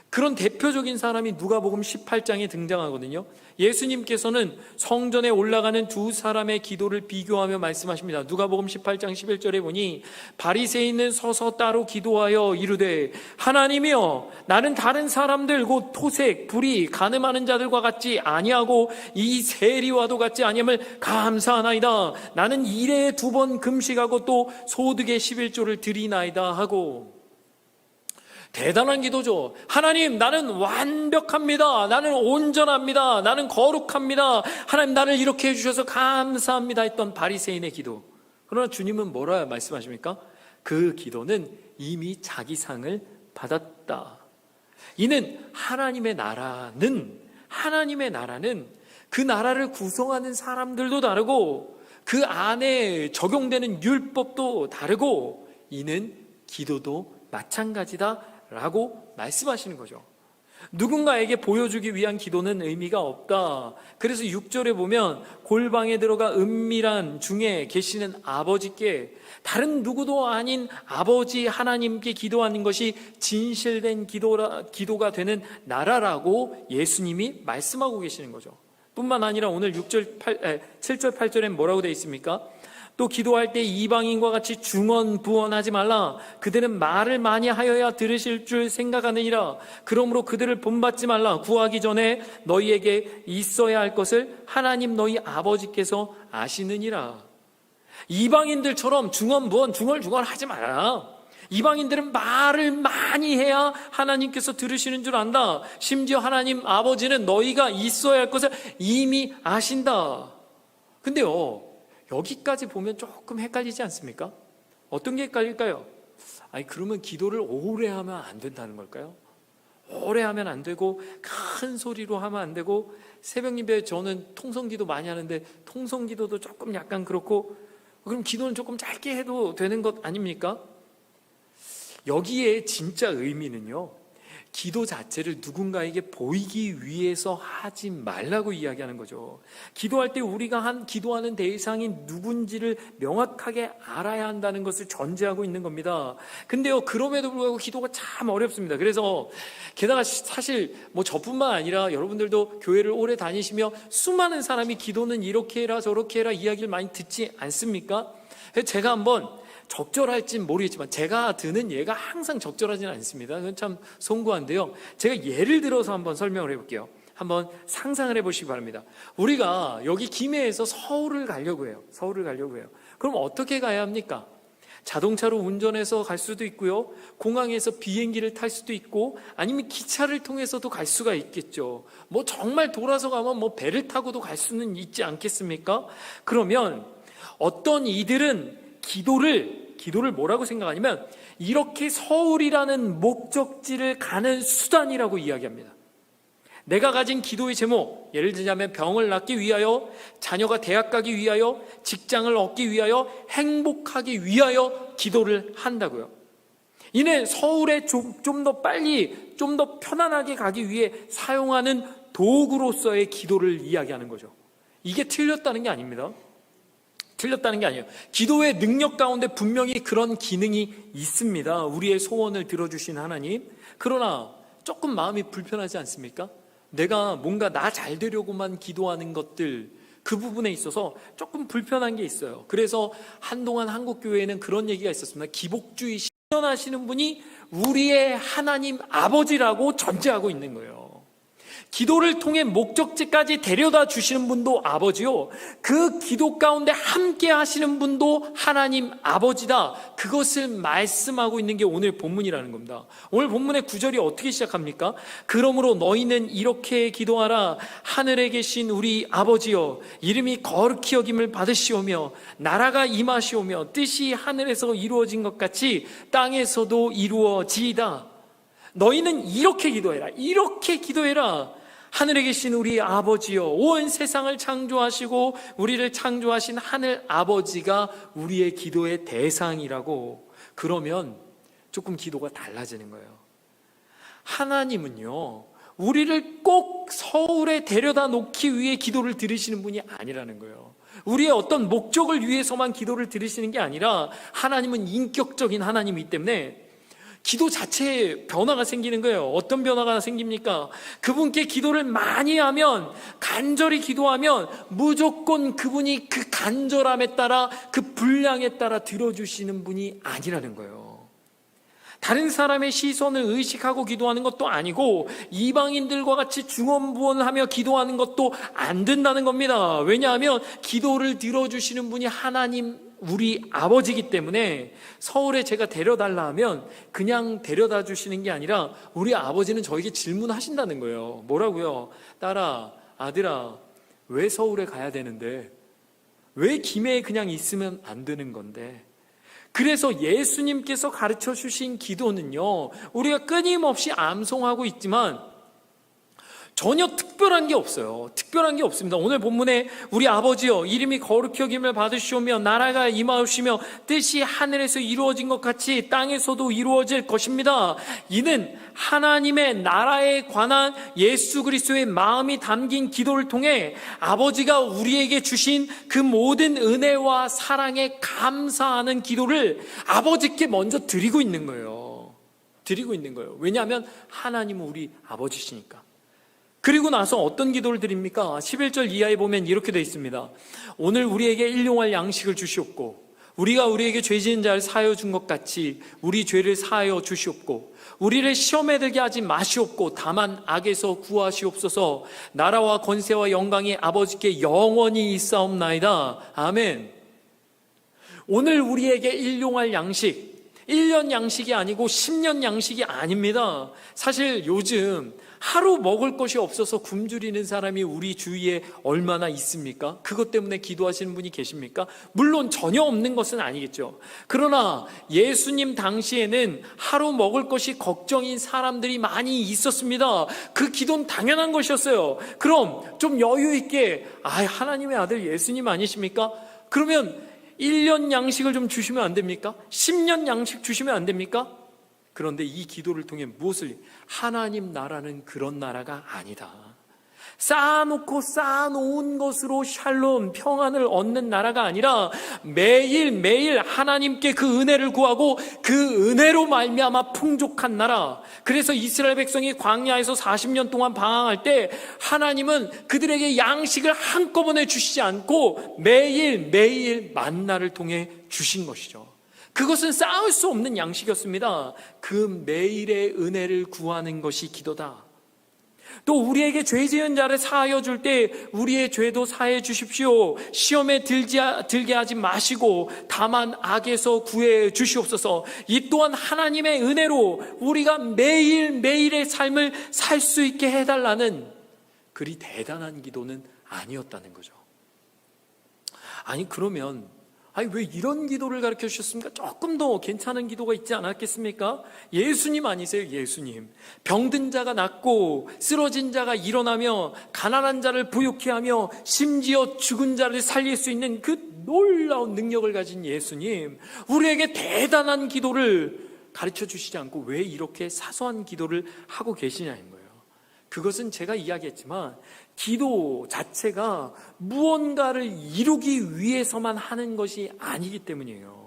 그런 대표적인 사람이 누가복음 18장에 등장하거든요. 예수님께서는 성전에 올라가는 두 사람의 기도를 비교하며 말씀하십니다. 누가복음 18장 11절에 보니, 바리새인은 서서 따로 기도하여 이르되, 하나님이여, 나는 다른 사람들 곧 토색, 불의, 간음하는 자들과 같지 아니하고 이 세리와도 같지 아니함을 감사하나이다. 나는 일에 2번 금식하고 또 소득의 11조를 드리나이다 하고. 대단한 기도죠. 하나님, 나는 완벽합니다. 나는 온전합니다. 나는 거룩합니다. 하나님, 나를 이렇게 해주셔서 감사합니다 했던 바리새인의 기도. 그러나 주님은 뭐라 말씀하십니까? 그 기도는 이미 자기 상을 받았다. 이는 하나님의 나라는 그 나라를 구성하는 사람들도 다르고 그 안에 적용되는 율법도 다르고, 이는 기도도 마찬가지다 라고 말씀하시는 거죠. 누군가에게 보여주기 위한 기도는 의미가 없다. 그래서 6절에 보면 골방에 들어가 은밀한 중에 계시는 아버지께, 다른 누구도 아닌 아버지 하나님께 기도하는 것이 진실된 기도가 되는 나라라고 예수님이 말씀하고 계시는 거죠. 뿐만 아니라 오늘 7절 8절엔 뭐라고 되어 있습니까? 또 기도할 때 이방인과 같이 중언부언하지 말라. 그들은 말을 많이 하여야 들으실 줄 생각하느니라. 그러므로 그들을 본받지 말라. 구하기 전에 너희에게 있어야 할 것을 하나님 너희 아버지께서 아시느니라. 이방인들처럼 중언부언 중얼중얼하지 마라. 이방인들은 말을 많이 해야 하나님께서 들으시는 줄 안다. 심지어 하나님 아버지는 너희가 있어야 할 것을 이미 아신다. 근데요, 여기까지 보면 조금 헷갈리지 않습니까? 어떤 게 헷갈릴까요? 아니, 그러면 기도를 오래 하면 안 된다는 걸까요? 오래 하면 안 되고 큰 소리로 하면 안 되고, 새벽 예배 저는 통성기도 많이 하는데 통성기도도 조금 약간 그렇고, 그럼 기도는 조금 짧게 해도 되는 것 아닙니까? 여기에 진짜 의미는요, 기도 자체를 누군가에게 보이기 위해서 하지 말라고 이야기하는 거죠. 기도할 때 우리가 기도하는 대상이 누군지를 명확하게 알아야 한다는 것을 전제하고 있는 겁니다. 근데요, 그럼에도 불구하고 기도가 참 어렵습니다. 그래서 게다가 사실 뭐 저뿐만 아니라 여러분들도 교회를 오래 다니시며 수많은 사람이 기도는 이렇게 해라 저렇게 해라 이야기를 많이 듣지 않습니까? 제가 한번 적절할진 모르겠지만 제가 드는 예가 항상 적절하지는 않습니다. 그건 참 송구한데요. 제가 예를 들어서 한번 설명을 해볼게요. 한번 상상을 해보시기 바랍니다. 우리가 여기 김해에서 서울을 가려고 해요. 그럼 어떻게 가야 합니까? 자동차로 운전해서 갈 수도 있고요. 공항에서 비행기를 탈 수도 있고 아니면 기차를 통해서도 갈 수가 있겠죠. 뭐 정말 돌아서 가면 뭐 배를 타고도 갈 수는 있지 않겠습니까? 그러면 어떤 이들은 기도를 뭐라고 생각하냐면 이렇게 서울이라는 목적지를 가는 수단이라고 이야기합니다. 내가 가진 기도의 제목, 예를 들자면 병을 낫기 위하여, 자녀가 대학 가기 위하여, 직장을 얻기 위하여, 행복하기 위하여 기도를 한다고요. 이는 서울에 좀 더 빨리, 좀 더 편안하게 가기 위해 사용하는 도구로서의 기도를 이야기하는 거죠. 이게 틀렸다는 게 아닙니다. 틀렸다는 게 아니에요. 기도의 능력 가운데 분명히 그런 기능이 있습니다. 우리의 소원을 들어주신 하나님. 그러나 조금 마음이 불편하지 않습니까? 내가 뭔가 나 잘 되려고만 기도하는 것들, 그 부분에 있어서 조금 불편한 게 있어요. 그래서 한동안 한국교회에는 그런 얘기가 있었습니다. 기복주의 실현하시는 분이 우리의 하나님 아버지라고 전제하고 있는 거예요. 기도를 통해 목적지까지 데려다 주시는 분도 아버지요, 그 기도 가운데 함께 하시는 분도 하나님 아버지다. 그것을 말씀하고 있는 게 오늘 본문이라는 겁니다. 오늘 본문의 9절이 어떻게 시작합니까? 그러므로 너희는 이렇게 기도하라. 하늘에 계신 우리 아버지여, 이름이 거룩히 여김을 받으시오며 나라가 임하시오며 뜻이 하늘에서 이루어진 것 같이 땅에서도 이루어지이다. 너희는 이렇게 기도해라. 이렇게 기도해라. 하늘에 계신 우리 아버지여, 온 세상을 창조하시고 우리를 창조하신 하늘 아버지가 우리의 기도의 대상이라고. 그러면 조금 기도가 달라지는 거예요. 하나님은요, 우리를 꼭 서울에 데려다 놓기 위해 기도를 들으시는 분이 아니라는 거예요. 우리의 어떤 목적을 위해서만 기도를 들으시는 게 아니라 하나님은 인격적인 하나님이기 때문에 기도 자체에 변화가 생기는 거예요. 어떤 변화가 생깁니까? 그분께 기도를 많이 하면, 간절히 기도하면 무조건 그분이 그 간절함에 따라, 그 분량에 따라 들어주시는 분이 아니라는 거예요. 다른 사람의 시선을 의식하고 기도하는 것도 아니고 이방인들과 같이 중언부언하며 기도하는 것도 안 된다는 겁니다. 왜냐하면 기도를 들어주시는 분이 하나님 우리 아버지이기 때문에 서울에 제가 데려달라 하면 그냥 데려다 주시는 게 아니라 우리 아버지는 저에게 질문하신다는 거예요. 뭐라고요? 딸아, 아들아, 왜 서울에 가야 되는데? 왜 김해에 그냥 있으면 안 되는 건데? 그래서 예수님께서 가르쳐 주신 기도는요, 우리가 끊임없이 암송하고 있지만 전혀 특별한 게 없어요. 특별한 게 없습니다. 오늘 본문에 우리 아버지여, 이름이 거룩히 여김을 받으시오며 나라가 임하시며 뜻이 하늘에서 이루어진 것 같이 땅에서도 이루어질 것입니다. 이는 하나님의 나라에 관한 예수 그리스도의 마음이 담긴 기도를 통해 아버지가 우리에게 주신 그 모든 은혜와 사랑에 감사하는 기도를 아버지께 먼저 드리고 있는 거예요. 왜냐하면 하나님은 우리 아버지시니까. 그리고 나서 어떤 기도를 드립니까? 11절 이하에 보면 이렇게 되어 있습니다. 오늘 우리에게 일용할 양식을 주시옵고 우리가 우리에게 죄 지은 자를 사하여 준 것 같이 우리 죄를 사하여 주시옵고 우리를 시험에 들게 하지 마시옵고 다만 악에서 구하시옵소서. 나라와 권세와 영광이 아버지께 영원히 있사옵나이다. 아멘. 오늘 우리에게 일용할 양식, 1년 양식이 아니고 10년 양식이 아닙니다. 사실 요즘 하루 먹을 것이 없어서 굶주리는 사람이 우리 주위에 얼마나 있습니까? 그것 때문에 기도하시는 분이 계십니까? 물론 전혀 없는 것은 아니겠죠. 그러나 예수님 당시에는 하루 먹을 것이 걱정인 사람들이 많이 있었습니다. 그 기도는 당연한 것이었어요. 그럼 좀 여유 있게 하나님의 아들 예수님 아니십니까? 그러면 1년 양식을 좀 주시면 안 됩니까? 10년 양식 주시면 안 됩니까? 그런데 이 기도를 통해 무엇을, 하나님 나라는 그런 나라가 아니다. 쌓아놓고 쌓아놓은 것으로 샬롬, 평안을 얻는 나라가 아니라 매일매일 하나님께 그 은혜를 구하고 그 은혜로 말미암아 풍족한 나라. 그래서 이스라엘 백성이 광야에서 40년 동안 방황할 때 하나님은 그들에게 양식을 한꺼번에 주시지 않고 매일매일 만나를 통해 주신 것이죠. 그것은 쌓을 수 없는 양식이었습니다. 그 매일의 은혜를 구하는 것이 기도다. 또 우리에게 죄 지은 자를 사하여 줄 때 우리의 죄도 사해 주십시오. 시험에 들게 하지 마시고 다만 악에서 구해 주시옵소서. 이 또한 하나님의 은혜로 우리가 매일매일의 삶을 살 수 있게 해달라는 그리 대단한 기도는 아니었다는 거죠. 아니 그러면 왜 이런 기도를 가르쳐 주셨습니까? 조금 더 괜찮은 기도가 있지 않았겠습니까? 예수님 아니세요? 예수님. 병든 자가 낫고 쓰러진 자가 일어나며 가난한 자를 부유케 하며 심지어 죽은 자를 살릴 수 있는 그 놀라운 능력을 가진 예수님, 우리에게 대단한 기도를 가르쳐 주시지 않고 왜 이렇게 사소한 기도를 하고 계시냐는 거예요. 그것은 제가 이야기했지만 기도 자체가 무언가를 이루기 위해서만 하는 것이 아니기 때문이에요.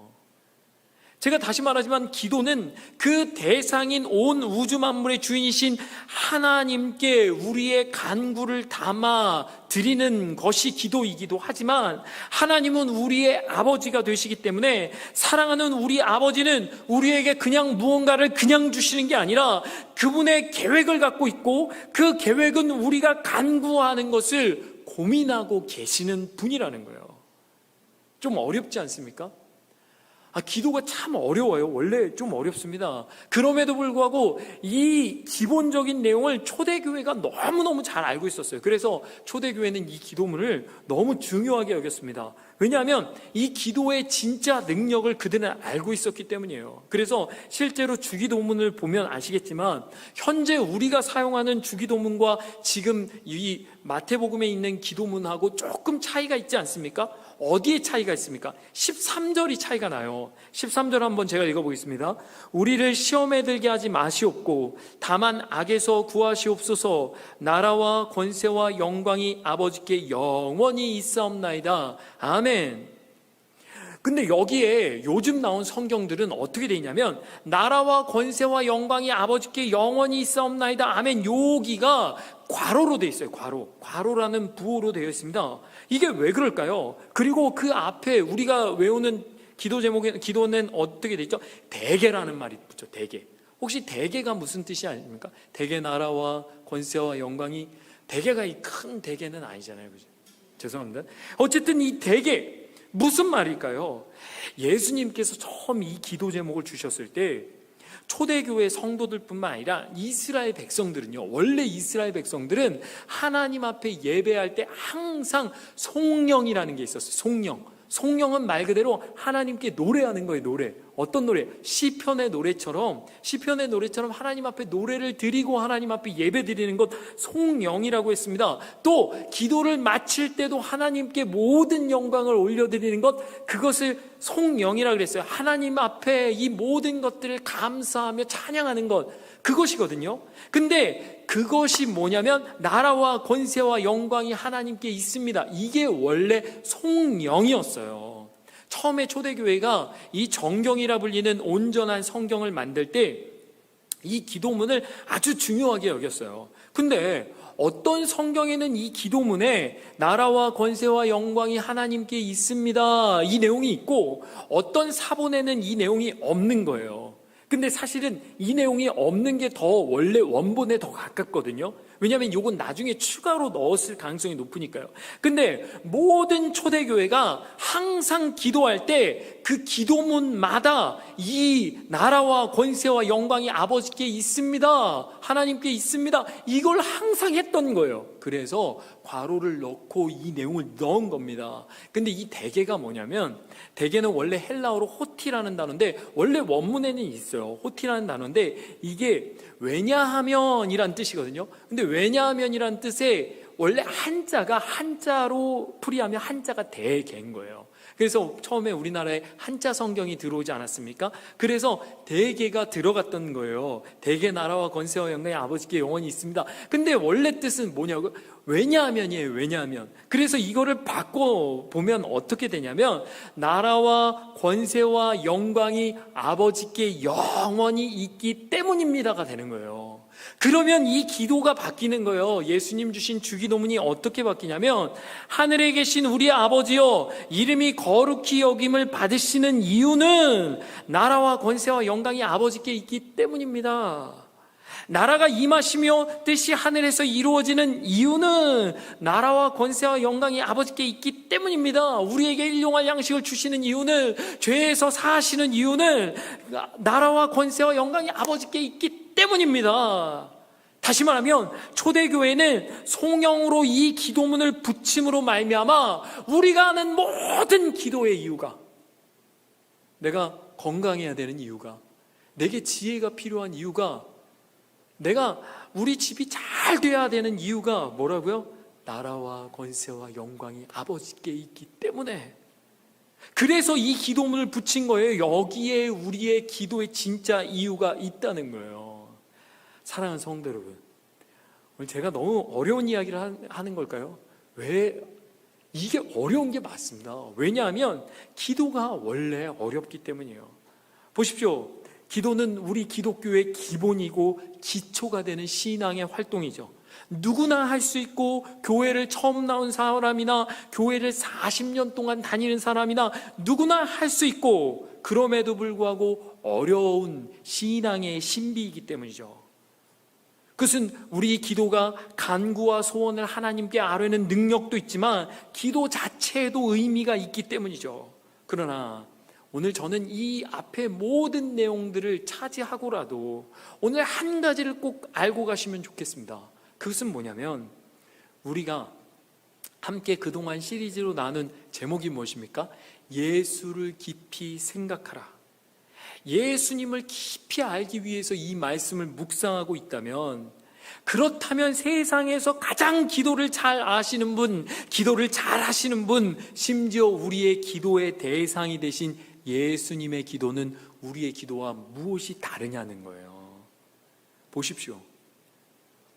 제가 다시 말하지만 기도는 그 대상인 온 우주 만물의 주인이신 하나님께 우리의 간구를 담아 드리는 것이 기도이기도 하지만, 하나님은 우리의 아버지가 되시기 때문에 사랑하는 우리 아버지는 우리에게 그냥 무언가를 그냥 주시는 게 아니라 그분의 계획을 갖고 있고 그 계획은 우리가 간구하는 것을 고민하고 계시는 분이라는 거예요. 좀 어렵지 않습니까? 기도가 참 어려워요. 원래 좀 어렵습니다. 그럼에도 불구하고 이 기본적인 내용을 초대교회가 너무너무 잘 알고 있었어요. 그래서 초대교회는 이 기도문을 너무 중요하게 여겼습니다. 왜냐하면 이 기도의 진짜 능력을 그들은 알고 있었기 때문이에요. 그래서 실제로 주기도문을 보면 아시겠지만 현재 우리가 사용하는 주기도문과 지금 이 마태복음에 있는 기도문하고 조금 차이가 있지 않습니까? 어디에 차이가 있습니까? 13절이 차이가 나요. 13절 한번 제가 읽어보겠습니다. 우리를 시험에 들게 하지 마시옵고 다만 악에서 구하시옵소서. 나라와 권세와 영광이 아버지께 영원히 있사옵나이다. 아멘. 근데 여기에 요즘 나온 성경들은 어떻게 되어 있냐면 나라와 권세와 영광이 아버지께 영원히 있사옵나이다. 아멘. 여기가 괄호로 되어 있어요. 괄호라는 부호로 되어 있습니다. 이게 왜 그럴까요? 그리고 그 앞에 우리가 외우는 기도 제목에, 기도는 어떻게 되어 있죠? 대개라는 말이 붙죠. 대개. 혹시 대개가 무슨 뜻이 아닙니까? 대개 나라와 권세와 영광이, 대개가 이 큰 대개는 아니잖아요. 그죠? 죄송합니다. 어쨌든 이 대개 무슨 말일까요? 예수님께서 처음 이 기도 제목을 주셨을 때 초대교회 성도들뿐만 아니라 이스라엘 백성들은요, 원래 이스라엘 백성들은 하나님 앞에 예배할 때 항상 송영이라는 게 있었어요. 송영은 말 그대로 하나님께 노래하는 거예요. 노래. 어떤 노래? 시편의 노래처럼 하나님 앞에 노래를 드리고 하나님 앞에 예배 드리는 것 송영이라고 했습니다. 또 기도를 마칠 때도 하나님께 모든 영광을 올려드리는 것, 그것을 송영이라고 그랬어요. 하나님 앞에 이 모든 것들을 감사하며 찬양하는 것, 그것이거든요. 근데 그것이 뭐냐면 나라와 권세와 영광이 하나님께 있습니다. 이게 원래 송영이었어요. 처음에 초대교회가 이 정경이라 불리는 온전한 성경을 만들 때 이 기도문을 아주 중요하게 여겼어요. 근데 어떤 성경에는 이 기도문에 나라와 권세와 영광이 하나님께 있습니다, 이 내용이 있고 어떤 사본에는 이 내용이 없는 거예요. 근데 사실은 이 내용이 없는 게 더 원래 원본에 더 가깝거든요. 왜냐하면 이건 나중에 추가로 넣었을 가능성이 높으니까요. 근데 모든 초대교회가 항상 기도할 때 그 기도문마다 이 나라와 권세와 영광이 아버지께 있습니다, 하나님께 있습니다, 이걸 항상 했던 거예요. 그래서 괄호를 넣고 이 내용을 넣은 겁니다. 근데 이 대개가 뭐냐면, 대개는 원래 헬라어로 호티라는 단어인데 원래 원문에는 있어요. 호티라는 단어인데 이게 왜냐하면이란 뜻이거든요. 근데 왜냐하면이란 뜻에 원래 한자가, 한자로 풀이하면 한자가 대개인 거예요. 그래서 처음에 우리나라에 한자 성경이 들어오지 않았습니까? 그래서 대개가 들어갔던 거예요. 대개 나라와 권세와 영광이 아버지께 영원히 있습니다. 근데 원래 뜻은 뭐냐고? 왜냐하면이에요. 왜냐하면. 그래서 이거를 바꿔보면 어떻게 되냐면 나라와 권세와 영광이 아버지께 영원히 있기 때문입니다가 되는 거예요. 그러면 이 기도가 바뀌는 거예요. 예수님 주신 주기도문이 어떻게 바뀌냐면 하늘에 계신 우리 아버지여 이름이 거룩히 여김을 받으시는 이유는 나라와 권세와 영광이 아버지께 있기 때문입니다. 나라가 임하시며 뜻이 하늘에서 이루어지는 이유는 나라와 권세와 영광이 아버지께 있기 때문입니다. 우리에게 일용할 양식을 주시는 이유는, 죄에서 사하시는 이유는 나라와 권세와 영광이 아버지께 있기 때문입니다. 다시 말하면 초대교회는 성령으로 이 기도문을 붙임으로 말미암아 우리가 하는 모든 기도의 이유가, 내가 건강해야 되는 이유가, 내게 지혜가 필요한 이유가, 내가 우리 집이 잘 돼야 되는 이유가 뭐라고요? 나라와 권세와 영광이 아버지께 있기 때문에. 그래서 이 기도문을 붙인 거예요. 여기에 우리의 기도의 진짜 이유가 있다는 거예요. 사랑하는 성도 여러분, 오늘 제가 너무 어려운 이야기를 하는 걸까요? 왜? 이게 어려운 게 맞습니다. 왜냐하면 기도가 원래 어렵기 때문이에요. 보십시오. 기도는 우리 기독교의 기본이고 기초가 되는 신앙의 활동이죠. 누구나 할 수 있고, 교회를 처음 나온 사람이나 교회를 40년 동안 다니는 사람이나 누구나 할 수 있고, 그럼에도 불구하고 어려운 신앙의 신비이기 때문이죠. 그것은 우리 기도가 간구와 소원을 하나님께 아뢰는 능력도 있지만 기도 자체에도 의미가 있기 때문이죠. 그러나 오늘 저는 이 앞에 모든 내용들을 차지하고라도 오늘 한 가지를 꼭 알고 가시면 좋겠습니다. 그것은 뭐냐면, 우리가 함께 그동안 시리즈로 나눈 제목이 무엇입니까? 예수를 깊이 생각하라. 예수님을 깊이 알기 위해서 이 말씀을 묵상하고 있다면, 그렇다면 세상에서 가장 기도를 잘 아시는 분, 기도를 잘 하시는 분, 심지어 우리의 기도의 대상이 되신 예수님의 기도는 우리의 기도와 무엇이 다르냐는 거예요. 보십시오.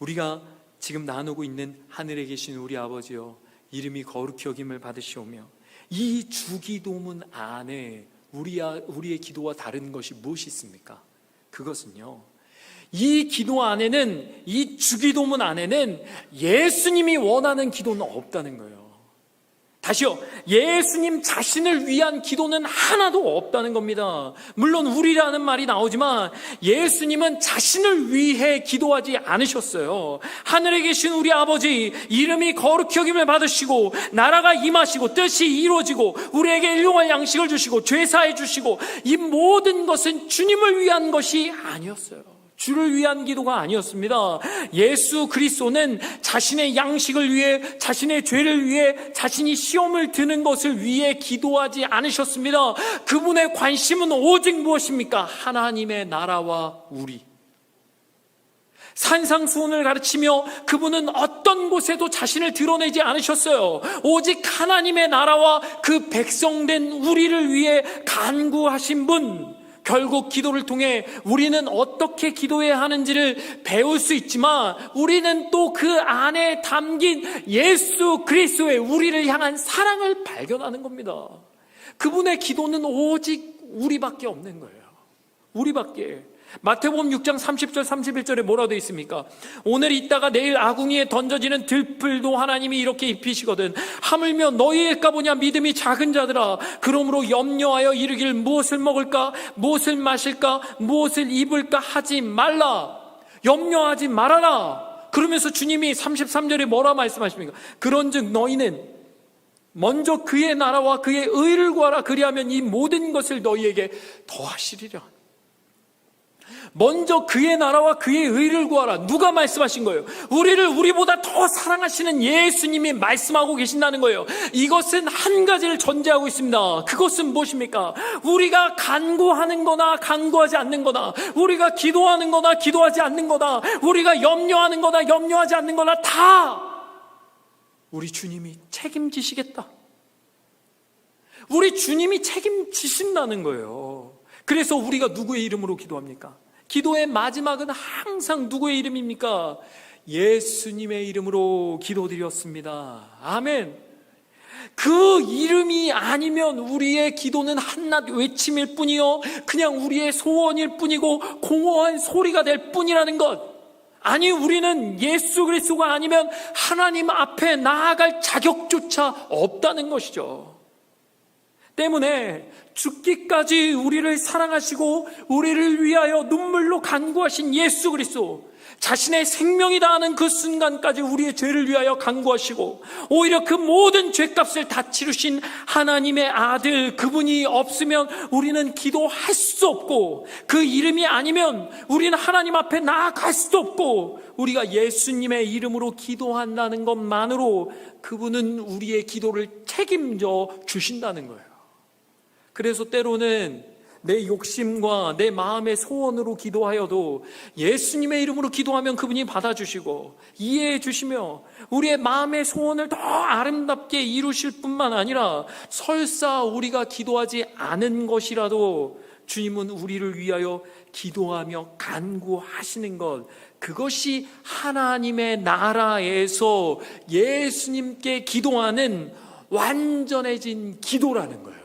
우리가 지금 나누고 있는 하늘에 계신 우리 아버지여 이름이 거룩히 여김을 받으시오며, 이 주기도문 안에 우리의 기도와 다른 것이 무엇이 있습니까? 그것은요, 이 기도 안에는, 이 주기도문 안에는 예수님이 원하는 기도는 없다는 거예요. 다시요, 예수님 자신을 위한 기도는 하나도 없다는 겁니다. 물론 우리라는 말이 나오지만 예수님은 자신을 위해 기도하지 않으셨어요. 하늘에 계신 우리 아버지 이름이 거룩히 여김을 받으시고 나라가 임하시고 뜻이 이루어지고 우리에게 일용할 양식을 주시고 죄사해 주시고, 이 모든 것은 주님을 위한 것이 아니었어요. 주를 위한 기도가 아니었습니다. 예수 그리스도는 자신의 양식을 위해, 자신의 죄를 위해, 자신이 시험을 드는 것을 위해 기도하지 않으셨습니다. 그분의 관심은 오직 무엇입니까? 하나님의 나라와 우리. 산상수훈을 가르치며 그분은 어떤 곳에도 자신을 드러내지 않으셨어요. 오직 하나님의 나라와 그 백성된 우리를 위해 간구하신 분. 결국 기도를 통해 우리는 어떻게 기도해야 하는지를 배울 수 있지만, 우리는 또 그 안에 담긴 예수 그리스도의 우리를 향한 사랑을 발견하는 겁니다. 그분의 기도는 오직 우리밖에 없는 거예요. 우리밖에. 마태복음 6장 30절 31절에 뭐라고 되어 있습니까? 오늘 있다가 내일 아궁이에 던져지는 들풀도 하나님이 이렇게 입히시거든. 하물며 너희일까 보냐 믿음이 작은 자들아. 그러므로 염려하여 이르기를 무엇을 먹을까, 무엇을 마실까, 무엇을 입을까 하지 말라. 염려하지 말아라. 그러면서 주님이 33절에 뭐라 말씀하십니까? 그런즉 너희는 먼저 그의 나라와 그의 의를 구하라. 그리하면 이 모든 것을 너희에게 더하시리라. 먼저 그의 나라와 그의 의를 구하라. 누가 말씀하신 거예요? 우리를 우리보다 더 사랑하시는 예수님이 말씀하고 계신다는 거예요. 이것은 한 가지를 전제하고 있습니다. 그것은 무엇입니까? 우리가 간구하는 거나 간구하지 않는 거나, 우리가 기도하는 거나 기도하지 않는 거나, 우리가 염려하는 거나 염려하지 않는 거나 다 우리 주님이 책임지시겠다. 우리 주님이 책임지신다는 거예요. 그래서 우리가 누구의 이름으로 기도합니까? 기도의 마지막은 항상 누구의 이름입니까? 예수님의 이름으로 기도드렸습니다. 아멘. 그 이름이 아니면 우리의 기도는 한낱 외침일 뿐이요, 그냥 우리의 소원일 뿐이고 공허한 소리가 될 뿐이라는 것. 아니, 우리는 예수 그리스도가 아니면 하나님 앞에 나아갈 자격조차 없다는 것이죠. 때문에 죽기까지 우리를 사랑하시고 우리를 위하여 눈물로 간구하신 예수 그리스도, 자신의 생명이 다하는 그 순간까지 우리의 죄를 위하여 간구하시고 오히려 그 모든 죄값을 다 치르신 하나님의 아들, 그분이 없으면 우리는 기도할 수 없고, 그 이름이 아니면 우리는 하나님 앞에 나아갈 수도 없고, 우리가 예수님의 이름으로 기도한다는 것만으로 그분은 우리의 기도를 책임져 주신다는 거예요. 그래서 때로는 내 욕심과 내 마음의 소원으로 기도하여도 예수님의 이름으로 기도하면 그분이 받아주시고 이해해 주시며 우리의 마음의 소원을 더 아름답게 이루실 뿐만 아니라, 설사 우리가 기도하지 않은 것이라도 주님은 우리를 위하여 기도하며 간구하시는 것, 그것이 하나님의 나라에서 예수님께 기도하는 완전해진 기도라는 거예요.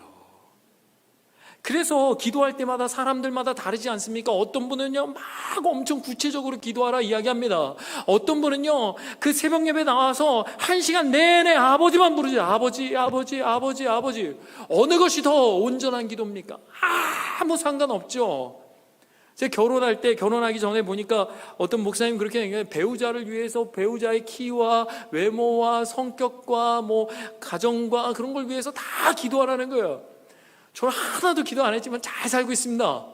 그래서 기도할 때마다 사람들마다 다르지 않습니까? 어떤 분은요 막 엄청 구체적으로 기도하라 이야기합니다. 어떤 분은요 그 새벽 예배 나와서 1시간 내내 아버지만 부르죠. 아버지, 아버지, 아버지, 아버지. 어느 것이 더 온전한 기도입니까? 아무 상관없죠. 제가 결혼할 때, 결혼하기 전에 보니까 어떤 목사님 그렇게 얘기해요. 배우자를 위해서 배우자의 키와 외모와 성격과 뭐 가정과 그런 걸 위해서 다 기도하라는 거예요. 저는 하나도 기도 안 했지만 잘 살고 있습니다.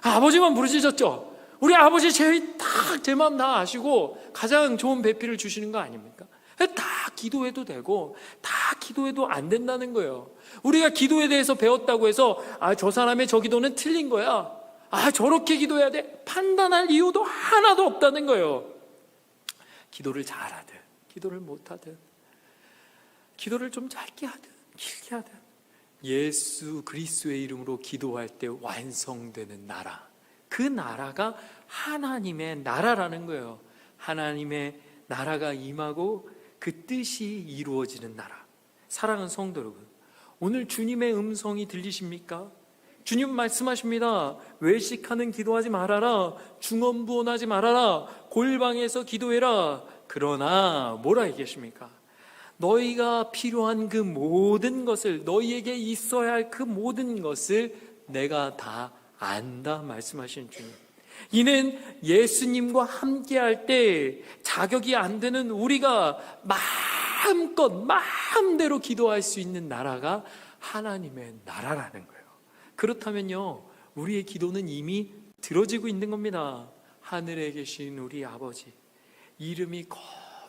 아버지만 부르짖었죠. 우리 아버지 제 마음 다 아시고 가장 좋은 배필을 주시는 거 아닙니까? 다 기도해도 되고 다 기도해도 안 된다는 거예요. 우리가 기도에 대해서 배웠다고 해서 저 사람의 저 기도는 틀린 거야, 저렇게 기도해야 돼, 판단할 이유도 하나도 없다는 거예요. 기도를 잘하든 기도를 못하든, 기도를 좀 짧게 하든 길게 하든, 예수 그리스도의 이름으로 기도할 때 완성되는 나라, 그 나라가 하나님의 나라라는 거예요. 하나님의 나라가 임하고 그 뜻이 이루어지는 나라. 사랑하는 성도 여러분, 오늘 주님의 음성이 들리십니까? 주님 말씀하십니다. 외식하는 기도하지 말아라, 중언부언하지 말아라, 골방에서 기도해라. 그러나 뭐라 얘기하십니까? 너희가 필요한 그 모든 것을, 너희에게 있어야 할 그 모든 것을 내가 다 안다 말씀하시는 주님. 이는 예수님과 함께할 때 자격이 안 되는 우리가 마음껏 마음대로 기도할 수 있는 나라가 하나님의 나라라는 거예요. 그렇다면요, 우리의 기도는 이미 들어지고 있는 겁니다. 하늘에 계신 우리 아버지, 이름이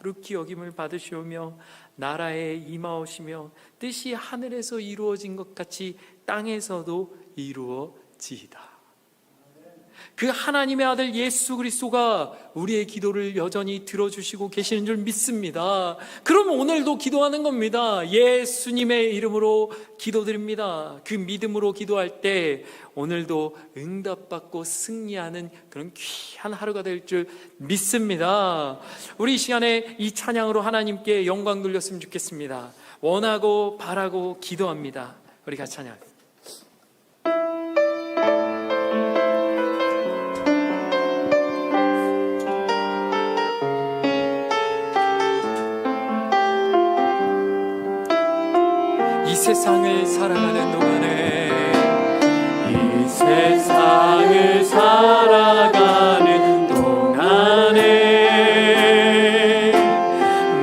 거룩히 여김을 받으시오며 나라에 임하오시며 뜻이 하늘에서 이루어진 것 같이 땅에서도 이루어지이다. 그 하나님의 아들 예수 그리스도가 우리의 기도를 여전히 들어주시고 계시는 줄 믿습니다. 그럼 오늘도 기도하는 겁니다. 예수님의 이름으로 기도드립니다. 그 믿음으로 기도할 때 오늘도 응답받고 승리하는 그런 귀한 하루가 될 줄 믿습니다. 우리 이 시간에 이 찬양으로 하나님께 영광 돌렸으면 좋겠습니다. 원하고 바라고 기도합니다. 우리 같이 찬양합니다. 이 세상을 살아가는 동안에, 이 세상을 살아가는 동안에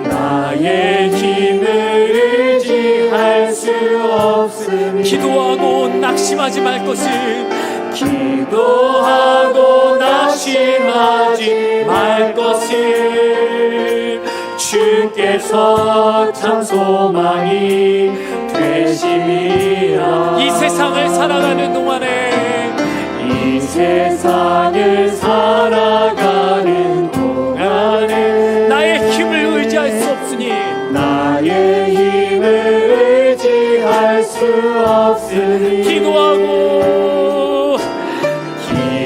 나의 힘을 의지할 수 없으니 기도하고 낙심하지 말 것을, 기도하고 낙심하지 말 것을 주께서 참 소망이 되심이라. 이 세상을 살아가는 동안에, 이 세상을 살아가는 동안에 나의 힘을 의지할 수 없으니, 나의 힘을 의지할 수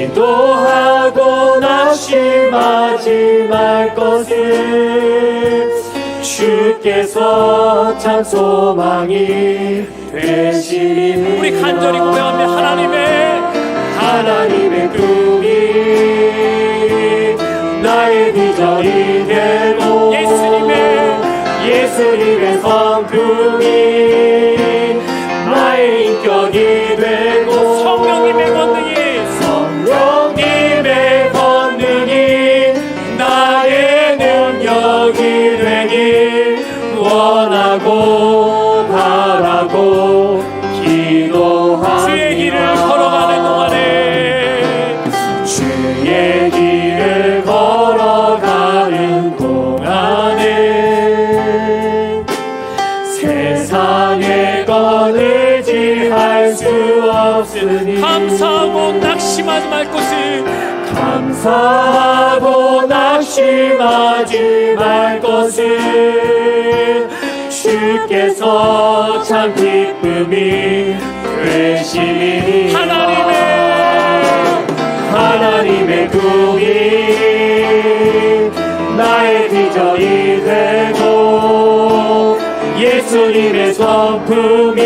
기도하고 낙심하지 말 것을 주께서 참 소망이 되시니 우리 간절히 고백합니다. 하나님의 꿈이 나의 비전이 되고 예수님의 성품이 나의 인격이 되고 성령님의 권능이 나의 능력이 되길 원하고 바라고 기도합니다. 주의 길을 걸어가는 동안에 세상의 것 의지할 수 없으니 감사하고 낙심하지 말 것을 감사하고 낙심하지 말 것을 주께서 참 기쁨이 되시니 하나님의 꿈이 나의 비전이 되고 예수님의 성품이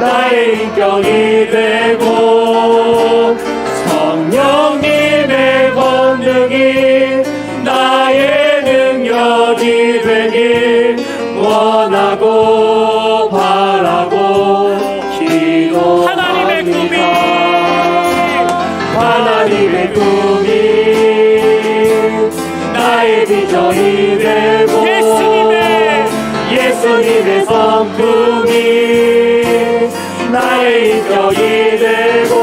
나의 인격이 되고 성령님의 권능이 나의 능력이 되길 원하고 바라고 기도합니다. 하나님의 꿈이 나의 비전이 되고 예수님의 성품이 나의 인격이 되고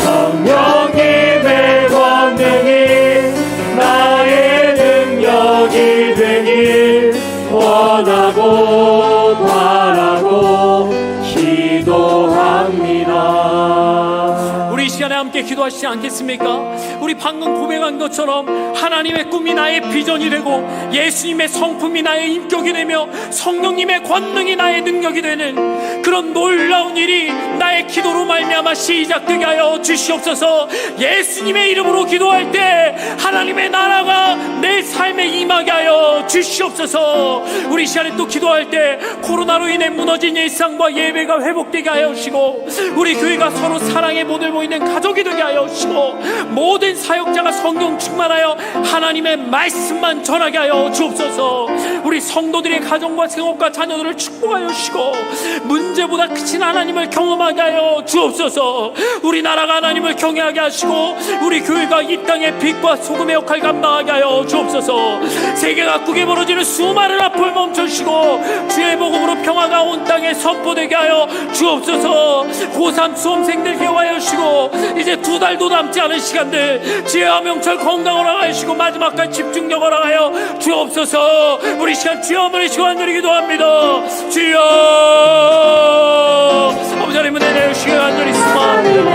성령님의 권능이 나의 능력이 되길 원하고 바라고 기도합니다. 우리 이 시간에 함께 기도하시지 않겠습니까? 우리 방금 고백한 것처럼 하나님의 꿈이 나의 비전이 되고 예수님의 성품이 나의 인격이 되며 성령님의 권능이 나의 능력이 되는 그런 놀라운 일이 나의 기도로 말미암아 시작되게 하여 주시옵소서. 예수님의 이름으로 기도할 때 하나님의 나라가 내 삶에 임하게 하여 주시옵소서. 우리 이 시간에 또 기도할 때 코로나로 인해 무너진 일상과 예배가 회복되게 하여 주시고 우리 교회가 서로 사랑의 모델 보이는 가족이 되게 하여 주시고 모든 사역자가 성령 충만하여 하나님의 말씀만 전하게 하여 주옵소서. 우리 성도들의 가정과 생업과 자녀들을 축복하여 주시고 문제보다 크신 하나님을 경험하게 하여 주옵소서. 우리 나라가 하나님을 경외하게 하시고 우리 교회가 이 땅의 빛과 소금의 역할 감당하게 하여 주옵소서. 세계 각국에 벌어지는 수많은 아픔을 멈춰주시고 주의 복음으로 평화가 온 땅에 선포되게 하여 주옵소서. 고3 수험생들 개화하여 주시고 이제 2달도 남지 않은 시간들 지혜와 명철 건강 허락하시고 마지막까지 집중력 허락하여 주옵소서. 우리 시간 주여 부르시고 간절히 기도합니다. 주여 아버지 하나님 은혜 내주시고 간절히 수고합니다.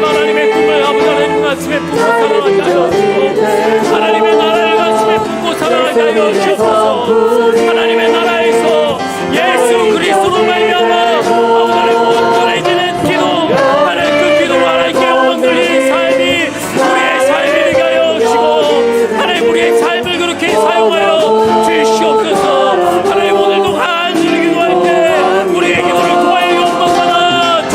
하나님의 꿈을 아버지 하나님 가슴에 품고 사랑하게 하여 주시고 하나님의 나라를 가슴에 품고 사랑하게 하여 주시옵소서. 하나님의 나라에서 예수 그리스도로 말미암아 아버지 하나님 온전해지는 기도 하나님 그 기도로 하나님께 영광 돌리는 삶이 우리의 삶이 되게 하여 주시고 하나님 우리의 삶을 그렇게 사용하여 주시옵소서. 하나님 오늘도 간절히 기도할 때 우리의 기도를 통하여 영광 받아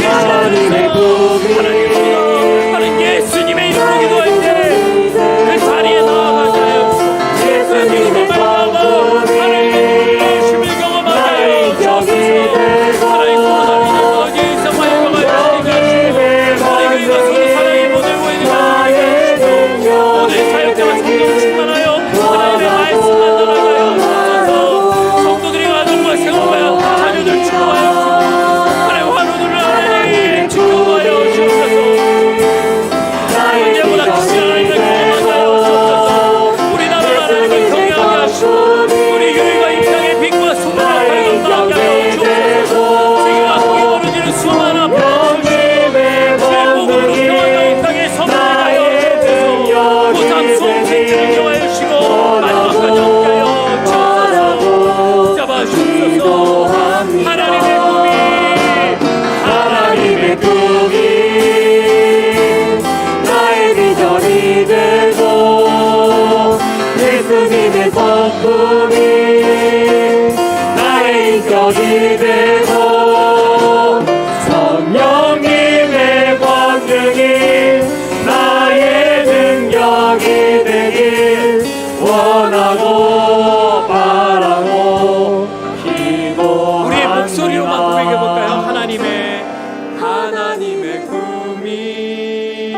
하나님의 꿈이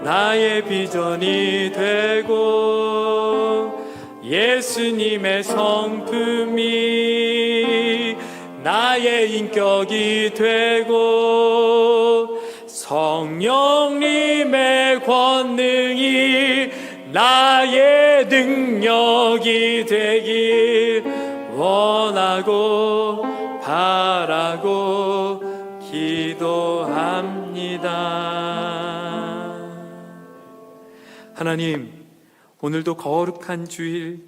나의 비전이 되고 예수님의 성품이 나의 인격이 되고 성령님의 권능이 나의 능력이 되길 원하고 바라고 기도합니다. 하나님, 오늘도 거룩한 주일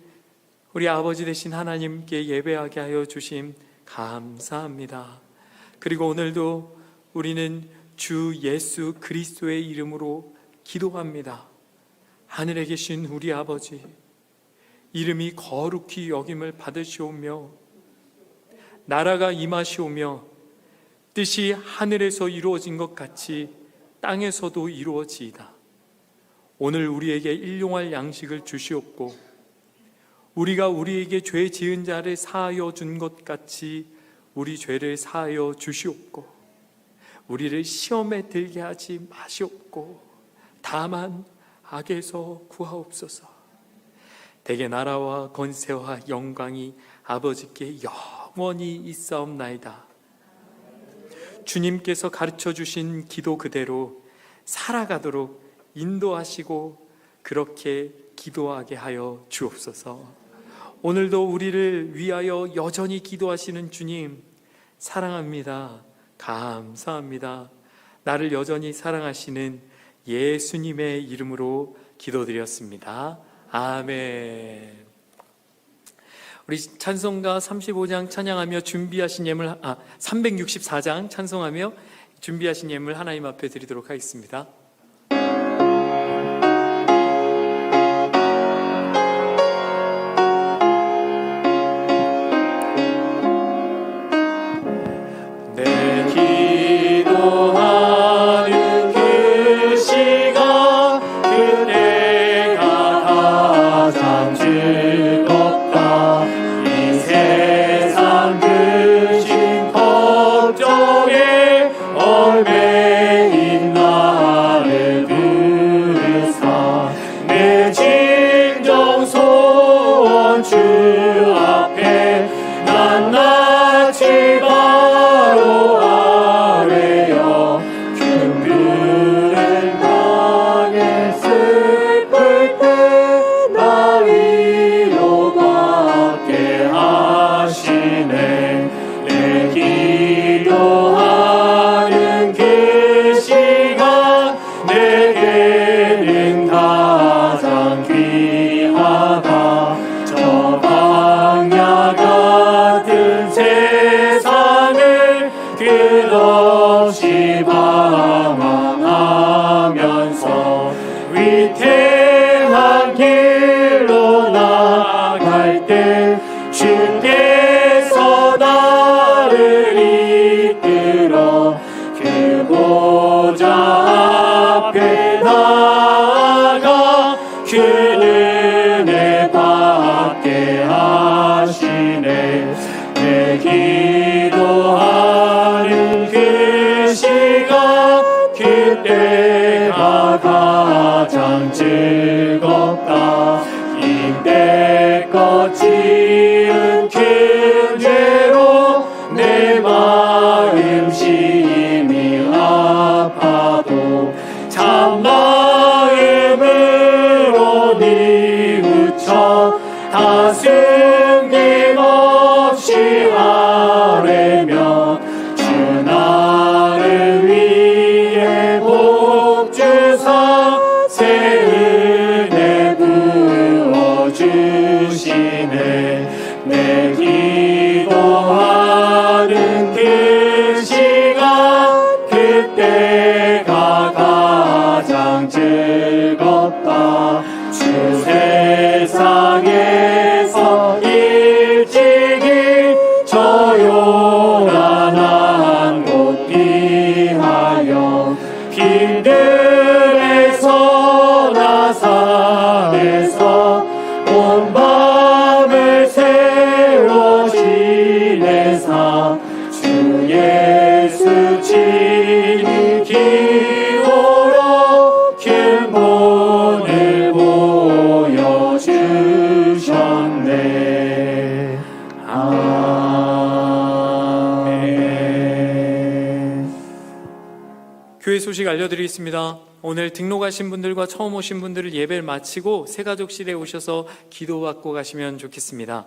우리 아버지 되신 하나님께 예배하게 하여 주심 감사합니다. 그리고 오늘도 우리는 주 예수 그리스도의 이름으로 기도합니다. 하늘에 계신 우리 아버지, 이름이 거룩히 여김을 받으시오며 나라가 임하시오며 뜻이 하늘에서 이루어진 것 같이 땅에서도 이루어지이다. 오늘 우리에게 일용할 양식을 주시옵고 우리가 우리에게 죄 지은 자를 사하여 준 것 같이 우리 죄를 사하여 주시옵고 우리를 시험에 들게 하지 마시옵고 다만 악에서 구하옵소서. 대개 나라와 권세와 영광이 아버지께 영원히 있사옵나이다. 주님께서 가르쳐 주신 기도 그대로 살아가도록 인도하시고 그렇게 기도하게 하여 주옵소서. 오늘도 우리를 위하여 여전히 기도하시는 주님 사랑합니다. 감사합니다. 나를 여전히 사랑하시는 예수님의 이름으로 기도드렸습니다. 아멘. 우리 찬송가 35장 찬양하며 준비하신 예물 364장 찬송하며 준비하신 예물 하나님 앞에 드리도록 하겠습니다. 즐겁다. 이때껏 지은 큰 죄로 내 마음 심히 아파도 참 마음으로 뉘우쳐 다 숨김없이 아뢰며 주 나를 위해 복 주사 새 은혜 부어주시네. 내 기도하는 그 시간 그때가 가장 즐겁다. 주 세상에서 일찍이 조용한 한 곳 피하여 길들에서 나사에서 온 밤을 새로 지내사 주 예수 교회 소식 알려드리겠습니다. 오늘 등록하신 분들과 처음 오신 분들을 예배를 마치고 새가족실에 오셔서 기도받고 가시면 좋겠습니다.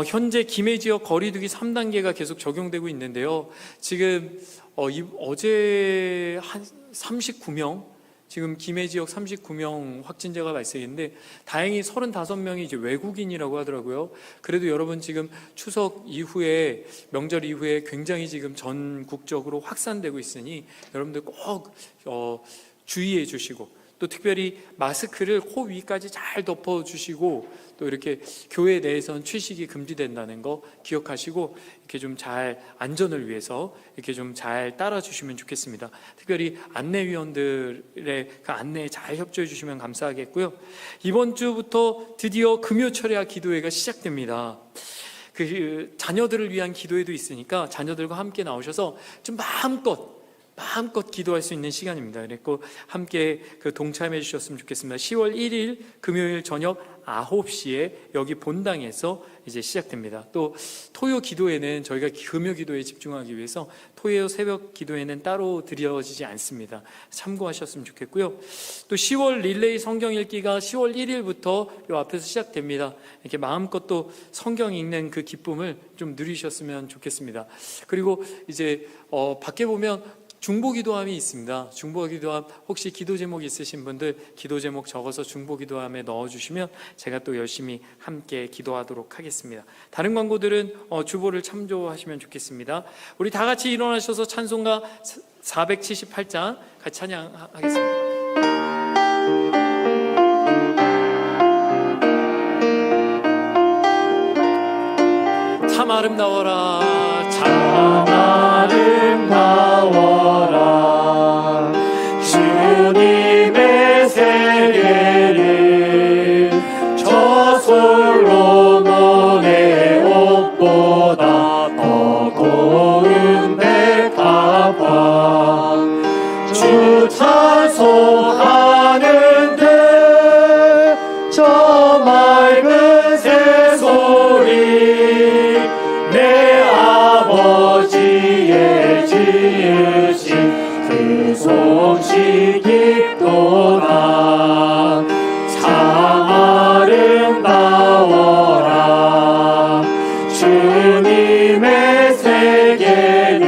현재 김해 지역 거리두기 3단계가 계속 적용되고 있는데요. 지금 어제 한 39명, 지금 김해 지역 39명 확진자가 발생했는데 다행히 35명이 이제 외국인이라고 하더라고요. 그래도 여러분 지금 추석 이후에, 명절 이후에 굉장히 지금 전국적으로 확산되고 있으니 여러분들 꼭 주의해 주시고, 또 특별히 마스크를 코 위까지 잘 덮어 주시고, 또 이렇게 교회 내에선 취식이 금지된다는 거 기억하시고 이렇게 좀 잘 안전을 위해서 이렇게 좀 잘 따라 주시면 좋겠습니다. 특별히 안내위원들의 그 안내에 잘 협조해 주시면 감사하겠고요. 이번 주부터 드디어 금요 철야 기도회가 시작됩니다. 그 자녀들을 위한 기도회도 있으니까 자녀들과 함께 나오셔서 좀 마음껏 기도할 수 있는 시간입니다. 그래서 함께 그 동참해 주셨으면 좋겠습니다. 10월 1일 금요일 저녁 9시에 여기 본당에서 이제 시작됩니다. 또 토요 기도회는 저희가 금요 기도에 집중하기 위해서 토요 새벽 기도회는 따로 드려지지 않습니다. 참고하셨으면 좋겠고요. 또 10월 릴레이 성경 읽기가 10월 1일부터 요 앞에서 시작됩니다. 이렇게 마음껏 또 성경 읽는 그 기쁨을 좀 누리셨으면 좋겠습니다. 그리고 이제 밖에 보면 중보기도함이 있습니다. 중보기도함 혹시 기도 제목 있으신 분들 기도 제목 적어서 중보기도함에 넣어주시면 제가 또 열심히 함께 기도하도록 하겠습니다. 다른 광고들은 주보를 참조하시면 좋겠습니다. 우리 다 같이 일어나셔서 찬송가 478장 같이 찬양하겠습니다. 참 아름다워라, 참 아름다워라. 주님의 세계를 저 솔로몬의 옷보다 더 고운 백합화. 주 찬송하는데 저 맑은 새소리, 내 아버지의 지으신 그 솜씨 깊도다. 참 아름다워라. 주님의 세계는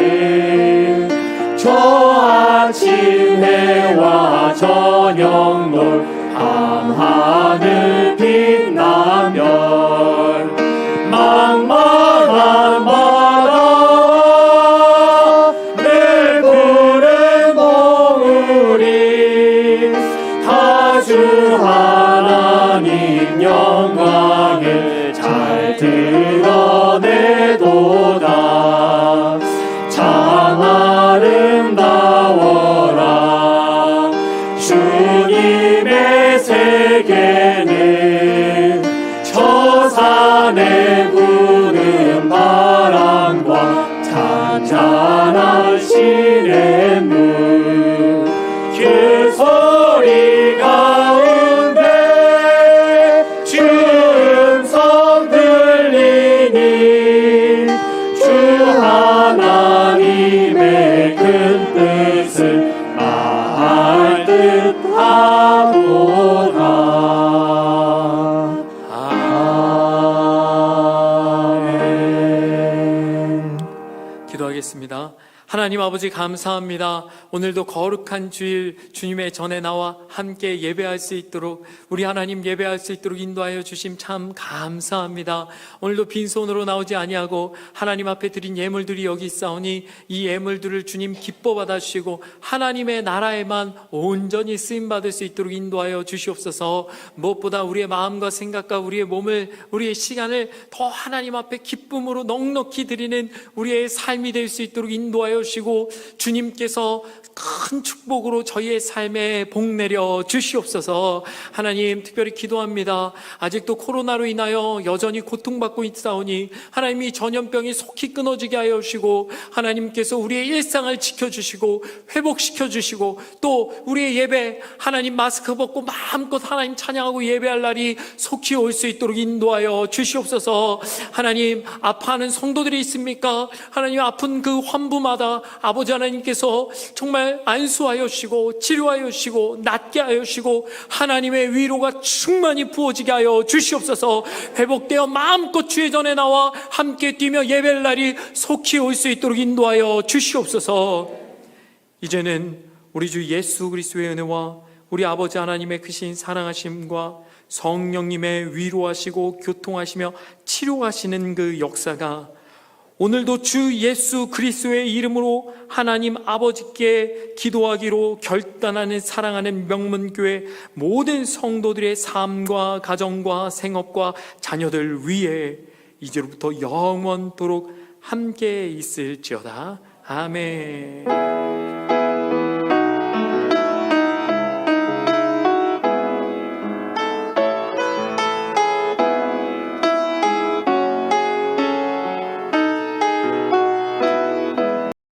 저 아침 해와 저녁 놀 밤하늘 빛나면 망망한 바다 내 푸른 봉우리 다 주 하나님 영광을 잘 드러내도다. 참 아름다워라. 주님의 세계는 저 산에 부는 바람과 잔잔한 시냇물, 그 소리 가운데 주 음성 들리니 주 하나님의 큰 뜻을 알 듯하도다. 기도하겠습니다. 하나님 아버지 감사합니다. 오늘도 거룩한 주일 주님의 전에 나와 함께 예배할 수 있도록, 우리 하나님 예배할 수 있도록 인도하여 주심 참 감사합니다. 오늘도 빈손으로 나오지 아니하고 하나님 앞에 드린 예물들이 여기 있사오니 이 예물들을 주님 기뻐 받아주시고 하나님의 나라에만 온전히 쓰임받을 수 있도록 인도하여 주시옵소서. 무엇보다 우리의 마음과 생각과 우리의 몸을, 우리의 시간을 더 하나님 앞에 기쁨으로 넉넉히 드리는 우리의 삶이 될 수 있도록 인도하여 주시고 주님께서 큰 축복으로 저희의 삶에 복 내려 주시옵소서. 하나님 특별히 기도합니다. 아직도 코로나로 인하여 여전히 고통받고 있사오니 하나님이 전염병이 속히 끊어지게 하여 주시고 하나님께서 우리의 일상을 지켜주시고 회복시켜주시고 또 우리의 예배 하나님 마스크 벗고 마음껏 하나님 찬양하고 예배할 날이 속히 올 수 있도록 인도하여 주시옵소서. 하나님 아파하는 성도들이 있습니까? 하나님 아픈 그 환부마다 아버지 아버지 하나님께서 정말 안수하여 주시고 치료하여 주시고 낫게 하여 주시고 하나님의 위로가 충만히 부어지게 하여 주시옵소서. 회복되어 마음껏 주의 전에 나와 함께 뛰며 예배할 날이 속히 올 수 있도록 인도하여 주시옵소서. 이제는 우리 주 예수 그리스도의 은혜와 우리 아버지 하나님의 크신 사랑하심과 성령님의 위로하시고 교통하시며 치료하시는 그 역사가 오늘도 주 예수 그리스도의 이름으로 하나님 아버지께 기도하기로 결단하는 사랑하는 명문교회 모든 성도들의 삶과 가정과 생업과 자녀들 위에 이제로부터 영원토록 함께 있을지어다. 아멘.